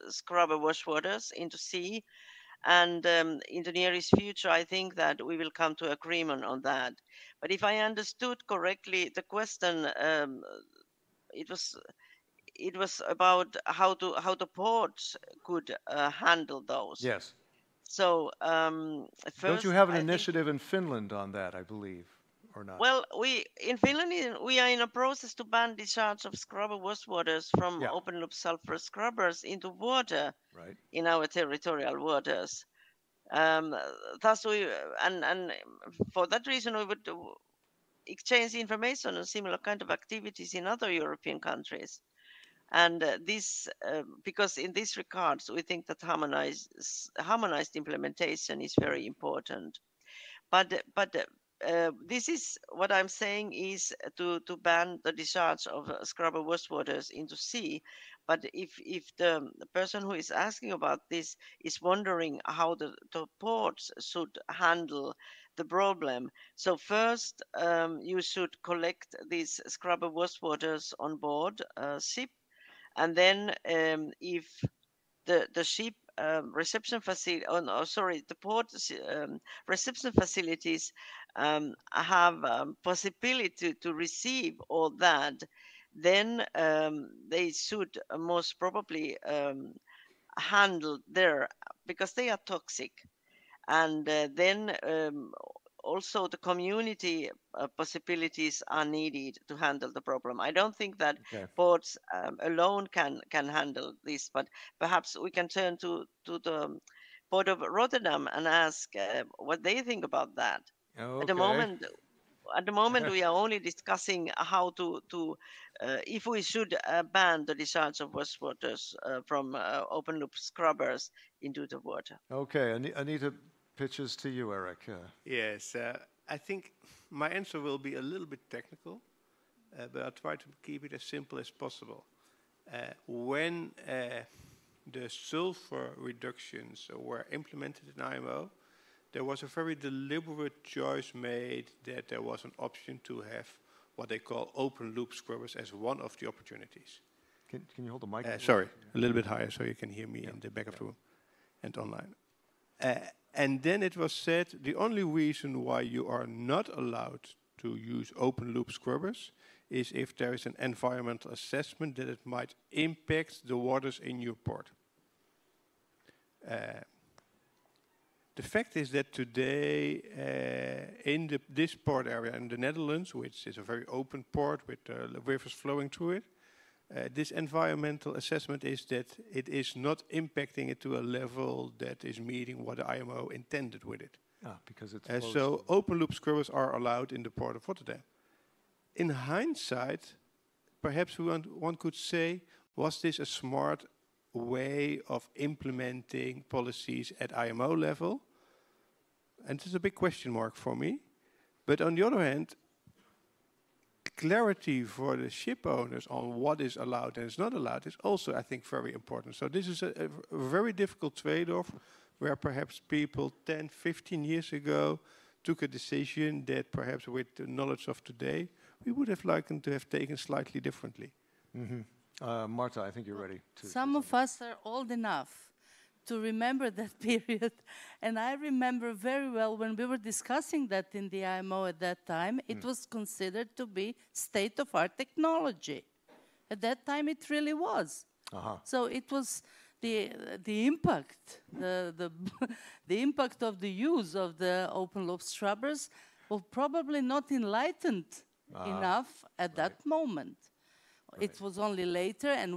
scrubber washwaters into sea. And in the nearest future, I think that we will come to agreement on that. But if I understood correctly, the question, it was about how the ports could handle those. Yes. So first, don't you have an initiative in Finland on that, I believe, or not? Well, in Finland we are in a process to ban discharge of scrubber wastewaters from open loop sulfur scrubbers into water in our territorial waters. Thus, and for that reason, we would exchange information on similar kind of activities in other European countries. And this, because in this regards, we think that harmonized implementation is very important. But this is what I'm saying is to ban the discharge of scrubber wastewaters into sea. But if the person who is asking about this is wondering how the ports should handle the problem, so first you should collect these scrubber wastewaters on board a ship, and then if the ship reception facility, the port reception facilities have possibility to receive all that, then they should most probably handle there, because they are toxic. And then also the community possibilities are needed to handle the problem. I don't think that ports alone can handle this, but perhaps we can turn to the Port of Rotterdam and ask what they think about that. Okay. At the moment, we are only discussing how to if we should ban the discharge of wastewaters from open loop scrubbers into the water. Okay, Anita, pitches to you, Eric. Yes, I think my answer will be a little bit technical, but I'll try to keep it as simple as possible. When the sulfur reductions were implemented in IMO, there was a very deliberate choice made that there was an option to have what they call open loop scrubbers as one of the opportunities. Can you hold the mic? Sorry, a little bit higher so you can hear me in the back of the room and online. And then it was said the only reason why you are not allowed to use open loop scrubbers is if there is an environmental assessment that it might impact the waters in your port. The fact is that today in this port area in the Netherlands, which is a very open port with rivers flowing through it, this environmental assessment is that it is not impacting it to a level that is meeting what the IMO intended with it. Because it's so open loop scrubbers are allowed in the port of Rotterdam. In hindsight, perhaps one could say, was this a smart way of implementing policies at IMO level? And this is a big question mark for me. But on the other hand, clarity for the ship owners on what is allowed and is not allowed is also, I think, very important. So this is a very difficult trade-off where perhaps people 10, 15 years ago took a decision that perhaps with the knowledge of today, we would have liked to have taken slightly differently. Marta, I think you're ready. Some of us are old enough to remember that period. And I remember very well when we were discussing that in the IMO at that time, it was considered to be state-of-art technology. At that time, it really was. So it was the impact, the impact of the use of the open-loop scrubbers was probably not enlightened enough at that moment. It was only later, and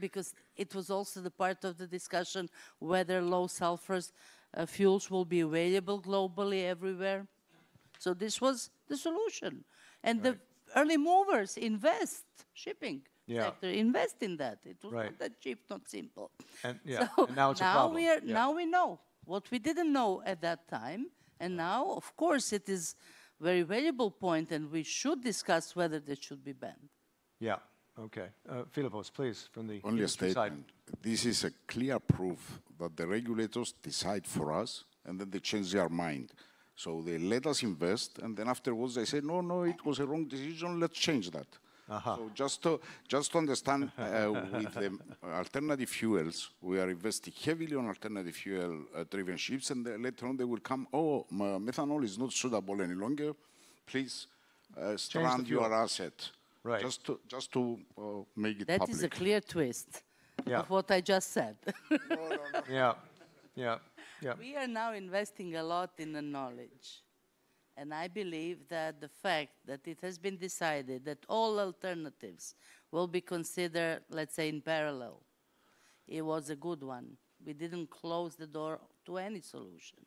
because it was also the part of the discussion whether low sulfur fuels will be available globally everywhere. So this was the solution. And the early movers shipping sector, invest in that. It was not that cheap, not simple. And, and now it's a problem. Now we know what we didn't know at that time, and now, of course, it is a very valuable point, and we should discuss whether they should be banned. Yeah. Okay. Philippos, please, from the Only a industry statement. side. This is a clear proof that the regulators decide for us, and then they change their mind. So they let us invest, and then afterwards they say, no, it was a wrong decision, let's change that. So just to understand, with the alternative fuels, we are investing heavily on alternative fuel-driven ships, and later on they will come, methanol is not suitable any longer, please strand your asset. Right. Just to make it public. That is a clear twist of what I just said. Yeah. We are now investing a lot in the knowledge. And I believe that the fact that it has been decided that all alternatives will be considered, let's say, in parallel, it was a good one. We didn't close the door to any solution.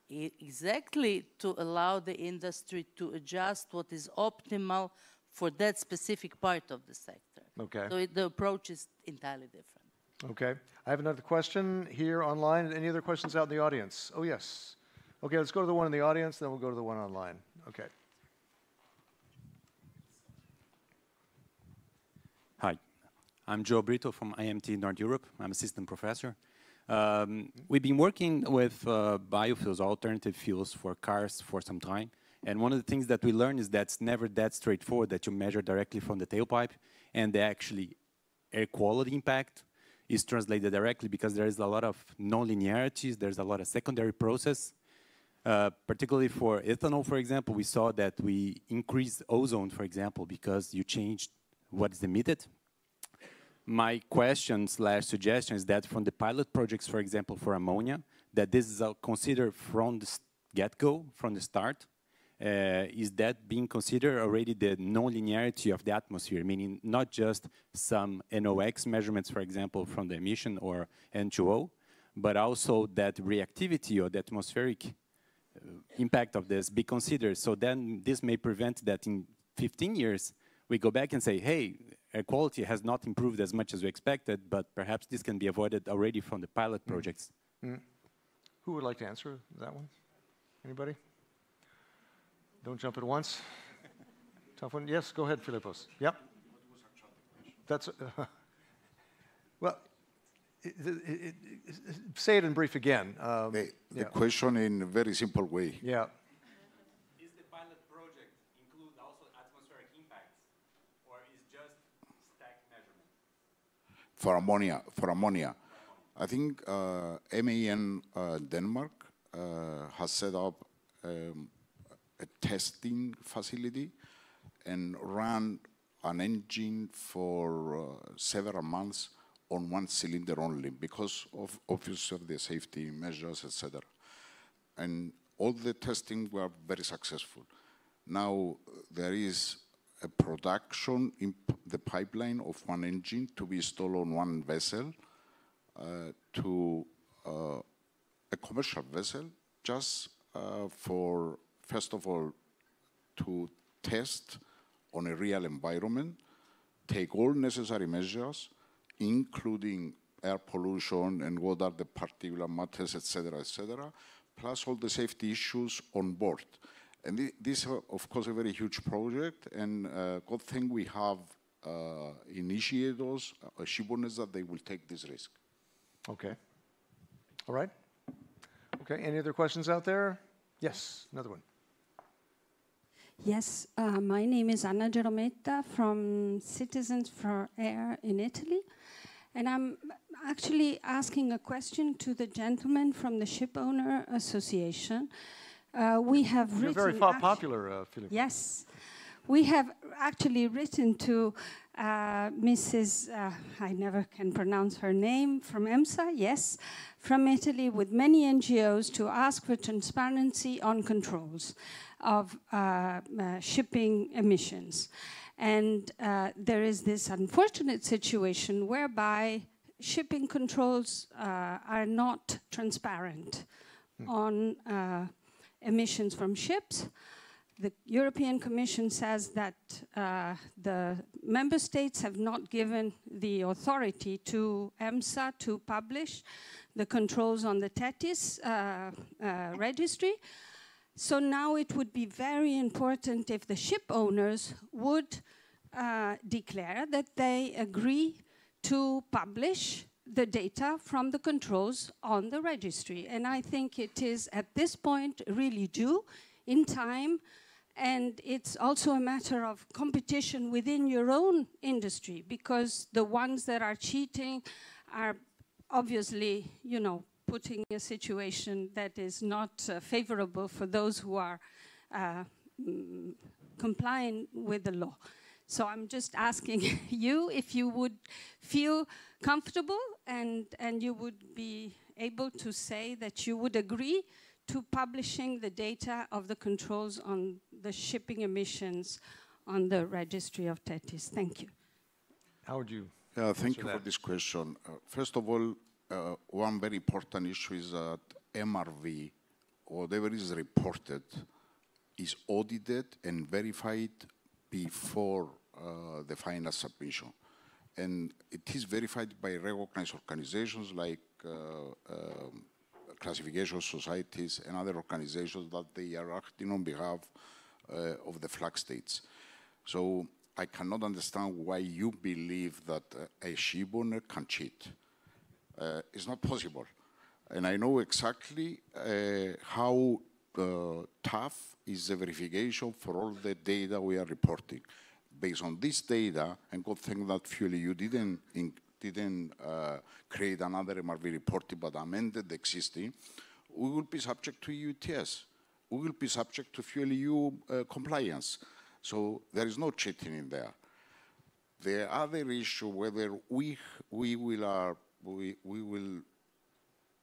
Exactly to allow the industry to adjust what is optimal for that specific part of the sector. Okay. So the approach is entirely different. Okay. I have another question here online. Any other questions out in the audience? Oh, yes. Okay, let's go to the one in the audience, then we'll go to the one online. Okay. Hi, I'm Joe Brito from IMT North Europe. I'm assistant professor. We've been working with biofuels, alternative fuels for cars for some time. And one of the things that we learned is that it's never that straightforward that you measure directly from the tailpipe, and the actually air quality impact is translated directly because there is a lot of non-linearities, there's a lot of secondary process. Particularly for ethanol, for example, we saw that we increased ozone, for example, because you changed what is emitted. My question / suggestion is that from the pilot projects, for example, for ammonia, that this is considered from the get-go, from the start. Is that being considered already the non-linearity of the atmosphere, meaning not just some NOx measurements, for example, from the emission or N2O, but also that reactivity or the atmospheric impact of this be considered. So then this may prevent that in 15 years, we go back and say, hey, air quality has not improved as much as we expected, but perhaps this can be avoided already from the pilot projects. Who would like to answer that one? Anybody? Don't jump at once. Tough one. Yes, go ahead, Philippos. Yep. That's, well, say it in brief again. The question in a very simple way. Yeah. Is the pilot project include also atmospheric impacts, or is just stack measurement? For ammonia, I think MAN Denmark has set up a testing facility and ran an engine for several months on one cylinder only because of obviously of the safety measures, etc. And all the testing were very successful. Now there is a production in the pipeline of one engine to be installed on one vessel to a commercial vessel just for, first of all, to test on a real environment, take all necessary measures, including air pollution and what are the particulate matters, etc., plus all the safety issues on board. And this is, of course, a very huge project, and good thing we have initiators, shipowners, that they will take this risk. Okay. All right. Okay, any other questions out there? Yes, another one. Yes, my name is Anna Gerometta from Citizens for Air in Italy. And I'm actually asking a question to the gentleman from the Ship Owner Association. We have You're written... very popular, Philippe. Yes. We have actually written to Mrs. I never can pronounce her name, from EMSA, yes, from Italy, with many NGOs to ask for transparency on controls of shipping emissions. And there is this unfortunate situation whereby shipping controls are not transparent on emissions from ships. The European Commission says that the member states have not given the authority to EMSA to publish the controls on the TETIS registry. So now it would be very important if the ship owners would declare that they agree to publish the data from the controls on the registry. And I think it is at this point really due in time. And it's also a matter of competition within your own industry, because the ones that are cheating are obviously, you know, putting a situation that is not favorable for those who are complying with the law. So I'm just asking you if you would feel comfortable and you would be able to say that you would agree to publishing the data of the controls on the shipping emissions on the registry of TETIS. Thank you. How would you thank you for this question. First of all, one very important issue is that MRV, whatever is reported, is audited and verified before the final submission. And it is verified by recognized organizations like classification societies and other organizations that they are acting on behalf of the flag states. So I cannot understand why you believe that a ship owner can cheat. It's not possible. And I know exactly how tough is the verification for all the data we are reporting. Based on this data, and good thing that FuelEU didn't create another MRV reporting, but amended the existing, we will be subject to EU ETS. We will be subject to FuelEU compliance. So there is no cheating in there. The other issue, whether we will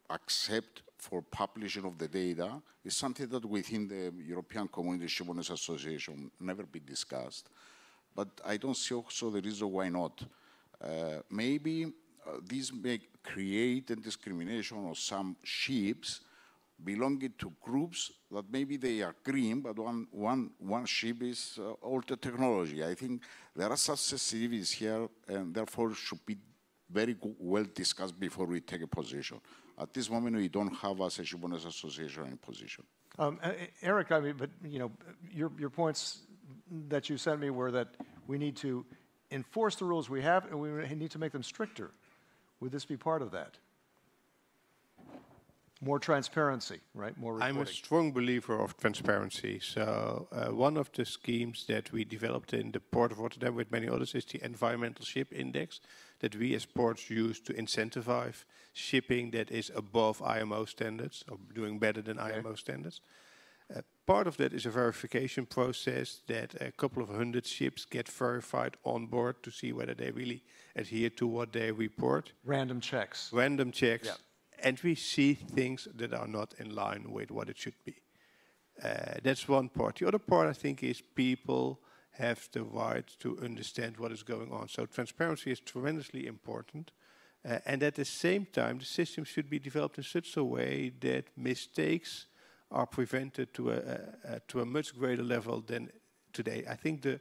accept for publishing of the data, is something that within the European Community Ship Owners Association never been discussed. But I don't see also the reason why not. Maybe this may create a discrimination of some ships belonging to groups that maybe they are green, but one ship is older technology. I think there are such sensitivities here, and therefore should be very well discussed before we take a position. At this moment, we don't have, as a Ship Owners Association, any position. Eric, I mean, but you know, your points that you sent me were that we need to enforce the rules we have, and we need to make them stricter. Would this be part of that? More transparency, right? More reporting. I'm a strong believer of transparency. So one of the schemes that we developed in the Port of Rotterdam with many others is the Environmental Ship Index that we as ports use to incentivize shipping that is above IMO standards or doing better than IMO standards. Part of that is a verification process that a couple of hundred ships get verified on board to see whether they really adhere to what they report. Random checks. Random checks. Yeah. And we see things that are not in line with what it should be. That's one part. The other part, I think, is people have the right to understand what is going on. So transparency is tremendously important. And at the same time, the system should be developed in such a way that mistakes are prevented to a much greater level than today. I think the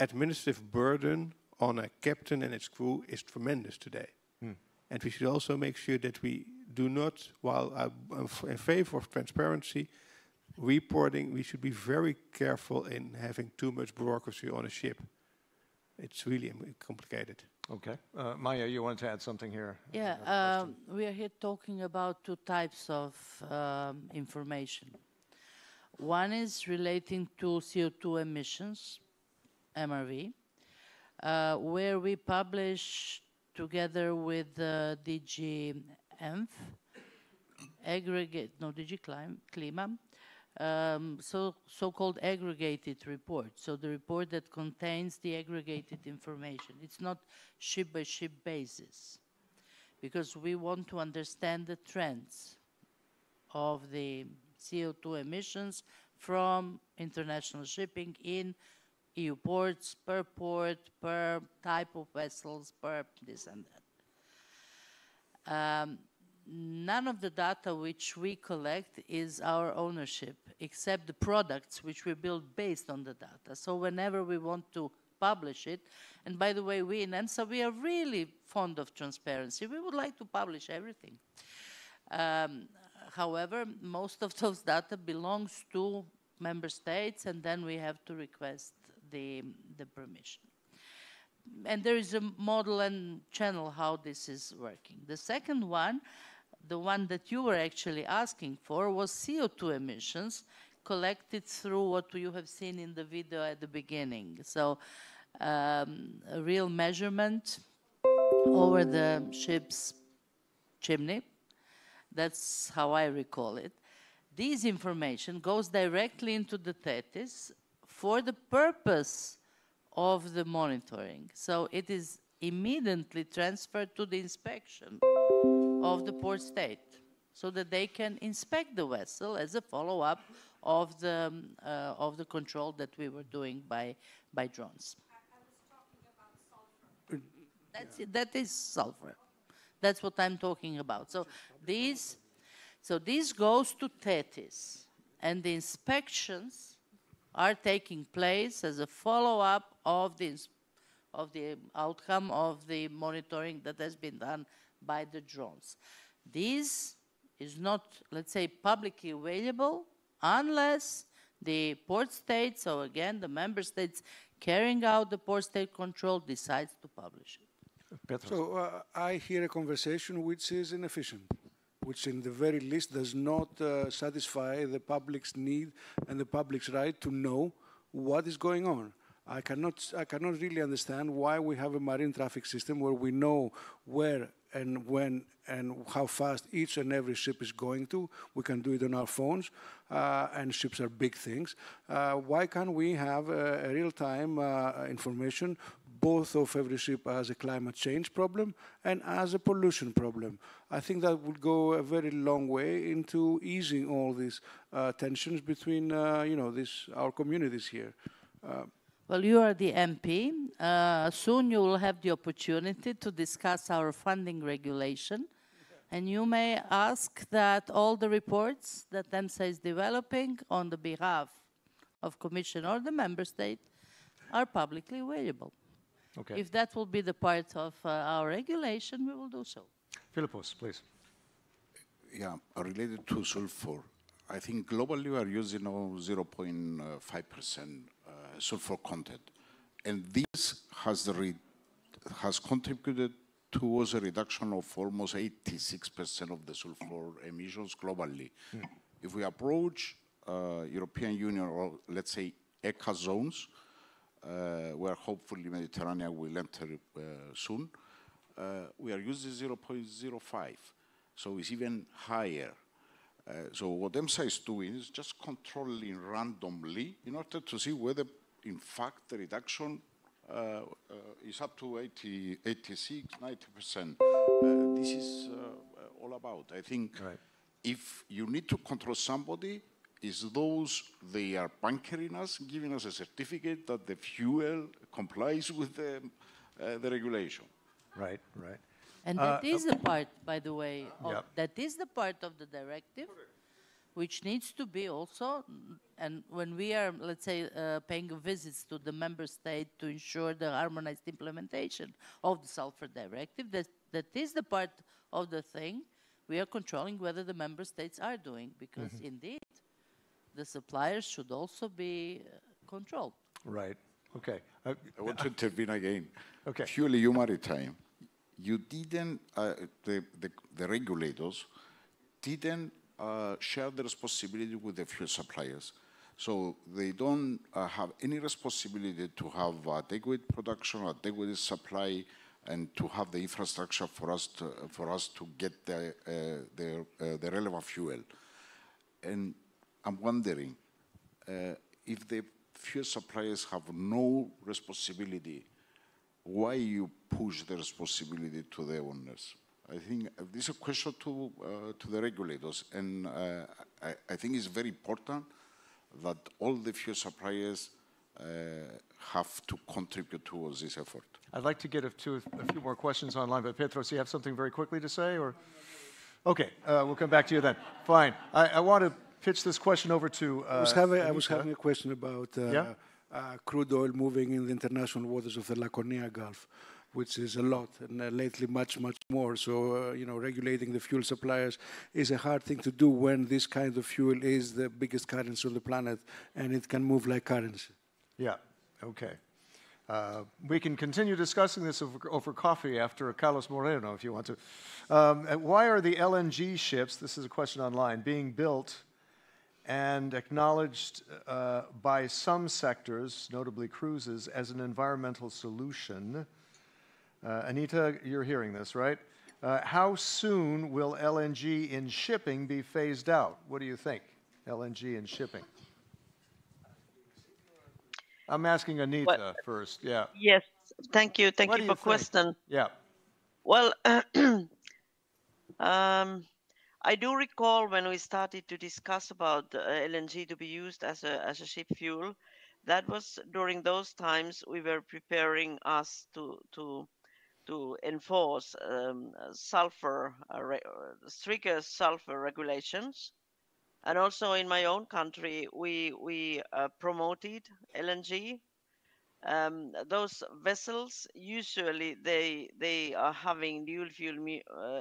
administrative burden on a captain and its crew is tremendous today. And we should also make sure that we do not, while I'm in favor of transparency, reporting, we should be very careful in having too much bureaucracy on a ship. It's really complicated. Okay. Maya, you wanted to add something here? Yeah, we are here talking about two types of information. One is relating to CO2 emissions, MRV, where we publish together with DG ENF, DG Klima, so-called aggregated report. So the report that contains the aggregated information. It's not ship-by-ship basis, because we want to understand the trends of the CO2 emissions from international shipping in EU ports, per port, per type of vessels, per this and that. None of the data which we collect is our ownership, except the products which we build based on the data. So whenever we want to publish it, and by the way, we in EMSA, we are really fond of transparency. We would like to publish everything. However, most of those data belongs to member states, and then we have to request the permission. And there is a model and channel how this is working. The second one, the one that you were actually asking for, was CO2 emissions collected through what you have seen in the video at the beginning. So a real measurement over the ship's chimney. That's how I recall it. This information goes directly into the TETIS for the purpose of the monitoring. So it is immediately transferred to the inspection of the port state, so that they can inspect the vessel as a follow-up of the control that we were doing by drones. I was talking about sulfur. That's it. That is sulfur. That's what I'm talking about. So this goes to TETIS, and the inspections are taking place as a follow-up of the outcome of the monitoring that has been done by the drones. This is not, let's say, publicly available unless the port state, so again, the member states carrying out the port state control, decides to publish it. So I hear a conversation which is inefficient, which in the very least does not satisfy the public's need and the public's right to know what is going on. I cannot really understand why we have a marine traffic system where we know where and when and how fast each and every ship is going to. We can do it on our phones, and ships are big things. Why can't we have a real-time information both of every ship as a climate change problem and as a pollution problem? I think that would go a very long way into easing all these tensions between, our communities here. Well, you are the MP. Soon you will have the opportunity to discuss our funding regulation. And you may ask that all the reports that EMSA is developing on the behalf of Commission or the member state are publicly available. Okay. If that will be the part of our regulation, we will do so. Philippos, please. Yeah, related to sulfur, I think globally we are using 0.5% sulfur content. And this has contributed towards a reduction of almost 86% of the sulfur emissions globally. Mm. If we approach European Union, or let's say ECA zones, where hopefully Mediterranean will enter soon, we are using 0.05. So it's even higher. So what EMSA is doing is just controlling randomly in order to see whether, in fact, the reduction is up to 86, 90%. This is all about. I think if you need to control somebody, is those they are bunkering us, giving us a certificate that the fuel complies with the regulation. Right, right. And that is the part, by the way, that is the part of the directive, which needs to be also, and when we are, let's say, paying visits to the member state to ensure the harmonized implementation of the sulfur directive, that is the part of the thing we are controlling whether the member states are doing, because indeed, the suppliers should also be controlled. Right, okay. I want to intervene again. Okay. Purely you maritime, you didn't, the regulators didn't share the responsibility with the fuel suppliers. So they don't have any responsibility to have adequate production, adequate supply and to have the infrastructure for us to get the relevant fuel. And I'm wondering if the fuel suppliers have no responsibility, why you push the responsibility to the owners? I think this is a question to the regulators, and I think it's very important that all the fuel suppliers have to contribute towards this effort. I'd like to get a few more questions online, but Petros, you have something very quickly to say, or? Okay, we'll come back to you then. Fine. I want to pitch this question over to I was having a question about crude oil moving in the international waters of the Laconia Gulf, which is a lot, and lately much, much more. So, you know, regulating the fuel suppliers is a hard thing to do when this kind of fuel is the biggest currency on the planet, and it can move like currency. Yeah, okay. We can continue discussing this over coffee after Carlos Moreno, if you want to. Why are the LNG ships, this is a question online, being built and acknowledged by some sectors, notably cruises, as an environmental solution? Anita, you're hearing this, right? How soon will LNG in shipping be phased out? What do you think? LNG in shipping. I'm asking Anita first, yeah. Yes, thank you for the question. Yeah. Well, I do recall when we started to discuss about LNG to be used as a ship fuel, that was during those times we were preparing us to enforce stricter sulfur regulations. And also in my own country, we promoted LNG. Those vessels, usually they are having dual fuel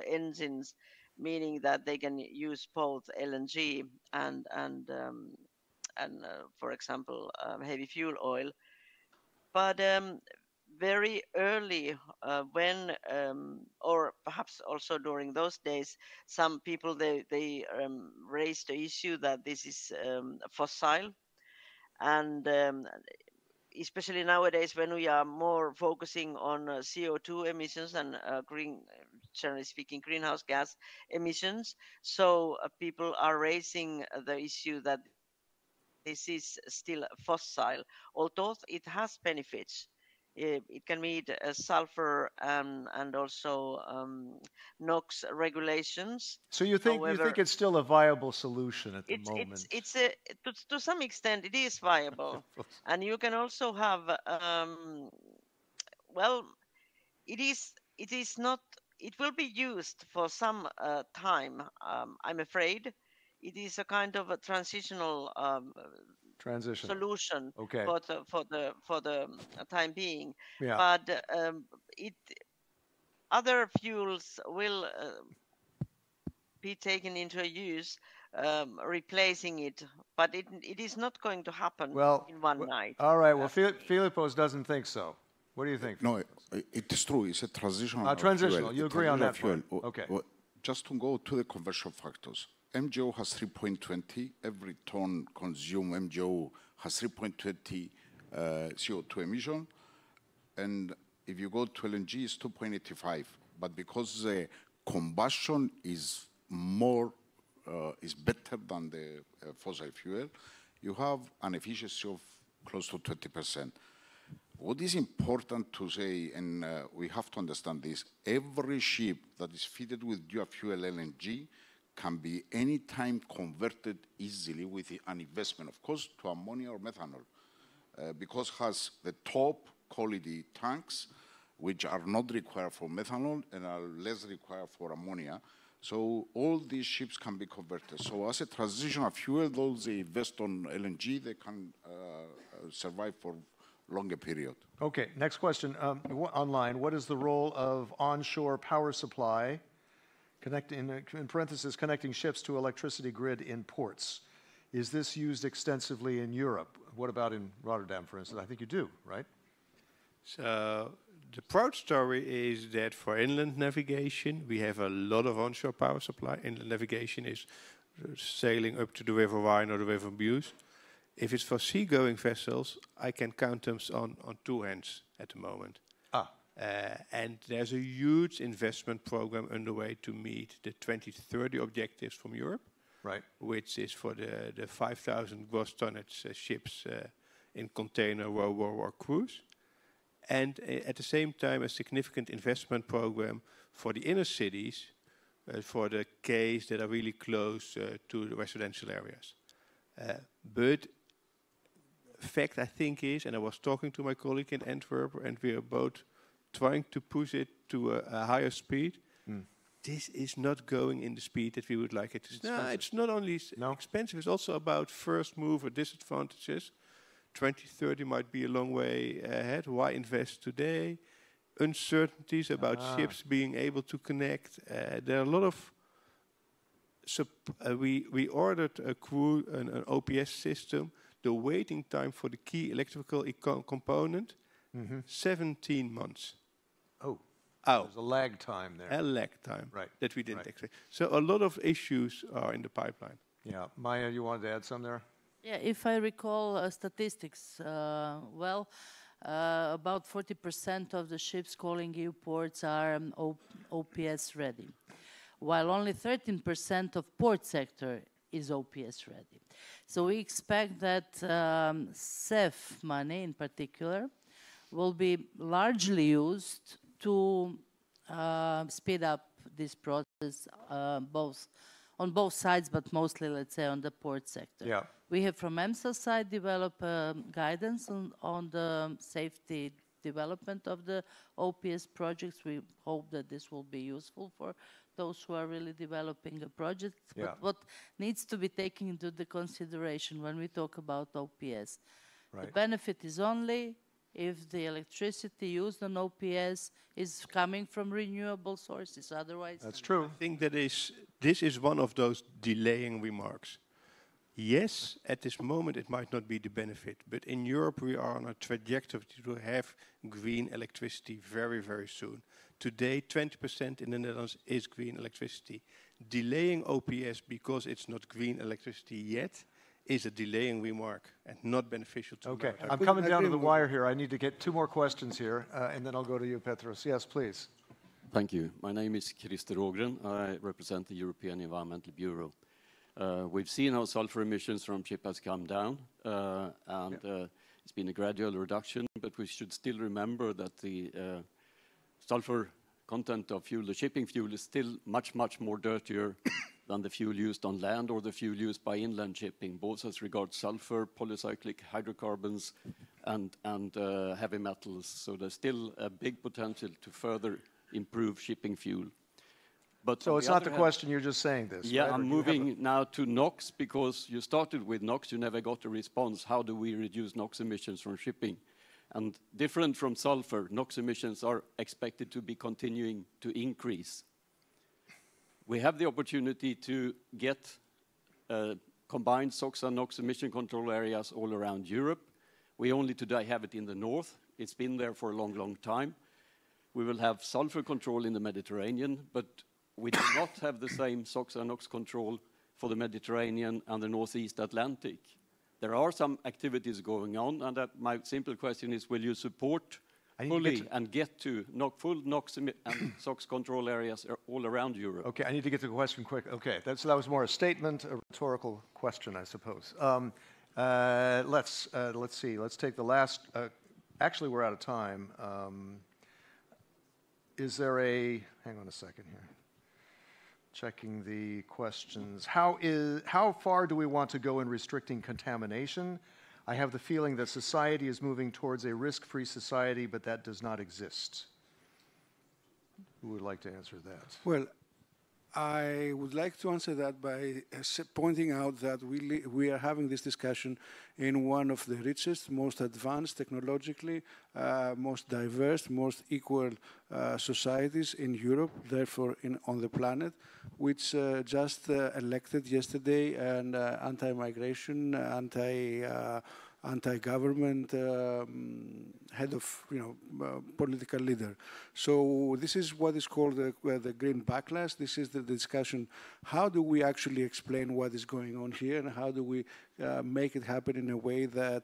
engines, meaning that they can use both LNG and for example, heavy fuel oil. But very early when, or perhaps also during those days, some people, they raised the issue that this is fossil. And especially nowadays when we are more focusing on CO2 emissions and generally speaking, greenhouse gas emissions. So people are raising the issue that this is still fossil, although it has benefits. It can meet sulfur and also NOx regulations. So you think it's still a viable solution at the moment? To some extent it is viable, and you can also have well, it is not. It will be used for some time. I'm afraid it is a kind of a transitional solution for the time being. Yeah. But other fuels will be taken into use, replacing it. But it is not going to happen in one night. All right. Well, Philippos doesn't think so. What do you think? No, it is true. It's a transitional transitional. fuel. You agree on that fuel. Okay. Just to go to the conversion factors. MGO has 3.20. Every ton consumed MGO has 3.20 CO2 emission. And if you go to LNG, it's 2.85. But because the combustion is better than the fossil fuel, you have an efficiency of close to 20%. What is important to say, and we have to understand this, every ship that is fitted with dual fuel LNG can be anytime converted easily with an investment, of course, to ammonia or methanol, because it has the top quality tanks, which are not required for methanol and are less required for ammonia. So all these ships can be converted. So as a transitional fuel, those they invest on LNG, they can survive for longer period. Okay, next question online. What is the role of onshore power supply, in parentheses, connecting ships to electricity grid in ports? Is this used extensively in Europe? What about in Rotterdam, for instance? I think you do, right? So the proud story is that for inland navigation, we have a lot of onshore power supply. Inland navigation is sailing up to the River Rhine or the River Meuse. If it's for seagoing vessels, I can count them on two hands at the moment. And there's a huge investment program underway to meet the 2030 objectives from Europe, right, which is for the 5,000 gross tonnage ships in container, or cruise. And at the same time, a significant investment program for the inner cities, for the quays that are really close to the residential areas. But fact, I think, is, and I was talking to my colleague in Antwerp, and we are both trying to push it to a higher speed. This is not going in the speed that we would like it to. No, it's not only expensive, it's also about first mover disadvantages. 2030 might be a long way ahead. Why invest today? Uncertainties about ships being able to connect. There are a lot of... we ordered a crew, an OPS system. The waiting time for the key electrical component, 17 months. Oh, there's a lag time there. A lag time, right, that we didn't expect. So a lot of issues are in the pipeline. Yeah, Maya, you wanted to add some there? Yeah, if I recall statistics, about 40% of the ships calling EU ports are OPS ready, while only 13% of port sector is OPS ready. So we expect that CEF money in particular will be largely used to speed up this process on both sides, but mostly, let's say, on the port sector. Yeah. We have from EMSA side developed guidance on the safety development of the OPS projects. We hope that this will be useful for those who are really developing a project. Yeah. But what needs to be taken into the consideration when we talk about OPS, the benefit is only if the electricity used on OPS is coming from renewable sources. Otherwise, that's true. I think that this is one of those delaying remarks. Yes, at this moment it might not be the benefit, but in Europe we are on a trajectory to have green electricity very, very soon. Today, 20% in the Netherlands is green electricity. Delaying OPS because it's not green electricity yet is a delaying remark and not beneficial to Okay, America. I'm coming down to the wire here. I need to get two more questions here, and then I'll go to you, Petros. Yes, please. Thank you. My name is Christer Ågren. I represent the European Environmental Bureau. We've seen how sulfur emissions from ships has come down, it's been a gradual reduction, but we should still remember that the sulfur content of fuel, the shipping fuel, is still much, much more dirtier than the fuel used on land or the fuel used by inland shipping, both as regards sulfur, polycyclic hydrocarbons, and heavy metals. So there's still a big potential to further improve shipping fuel. But so it's not the question, you're just saying this. Yeah, right? I'm moving now to NOx, because you started with NOx, you never got a response. How do we reduce NOx emissions from shipping? And different from sulfur, NOx emissions are expected to be continuing to increase. We have the opportunity to get combined SOx and NOx emission control areas all around Europe. We only today have it in the north. It's been there for a long, long time. We will have sulfur control in the Mediterranean, but we do not have the same SOx and NOx control for the Mediterranean and the Northeast Atlantic. There are some activities going on, and my simple question is, will you support fully and get to full NOx and SOx control areas all around Europe? Okay, I need to get to the question quick. Okay, that was more a statement, a rhetorical question, I suppose. Let's see. Let's take the last. Actually, we're out of time. Is there a? Hang on a second here. Checking the questions. How far do we want to go in restricting contamination? I have the feeling that society is moving towards a risk-free society, but that does not exist. Who would like to answer that? Well, I would like to answer that by pointing out that we are having this discussion in one of the richest, most advanced technologically, most diverse, most equal societies in Europe, therefore on the planet, which just elected yesterday an anti-migration, anti-government head of political leader. So this is what is called the green backlash. This is the discussion. How do we actually explain what is going on here, and how do we make it happen in a way that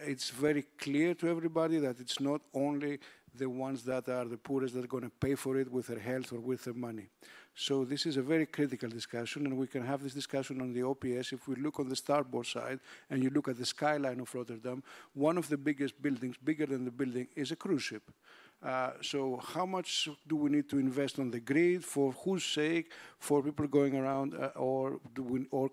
it's very clear to everybody that it's not only the ones that are the poorest that are going to pay for it with their health or with their money. So this is a very critical discussion, and we can have this discussion on the OPS. If we look on the starboard side and you look at the skyline of Rotterdam, one of the biggest buildings, bigger than the building, is a cruise ship. So how much do we need to invest on the grid? For whose sake? For people going around, or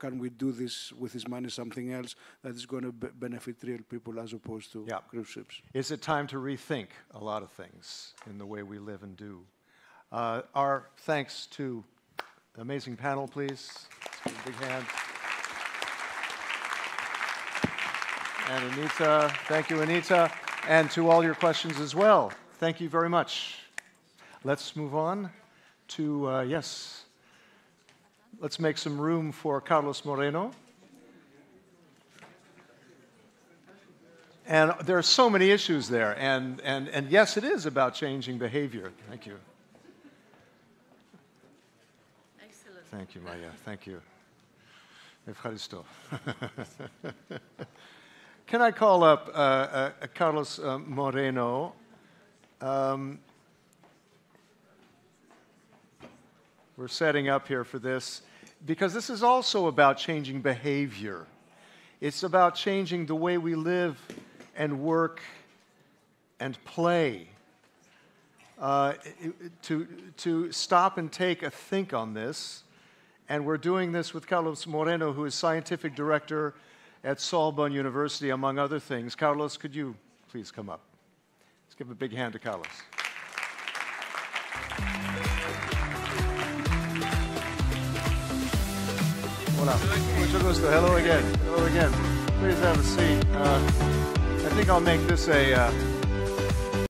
can we do this with this money something else that is going to benefit real people as opposed to cruise ships? Is it time to rethink a lot of things in the way we live and do? Our thanks to the amazing panel, please. Let's give a big hand. And Anita, thank you, Anita, and to all your questions as well. Thank you very much. Let's move on to, yes, let's make some room for Carlos Moreno. And there are so many issues there, and yes, it is about changing behavior. Thank you. Excellent. Thank you, Maya. Thank you. Evcharisto. Can I call up Carlos Moreno? We're setting up here for this because this is also about changing behavior. It's about changing the way we live and work and play. To stop and take a think on this. And we're doing this with Carlos Moreno, who is scientific director at Sorbonne University, among other things. Carlos, could you please come up? Let's give a big hand to Carlos. Hola. Mucho gusto. Hello again. Hello again. Please have a seat. I think I'll make this a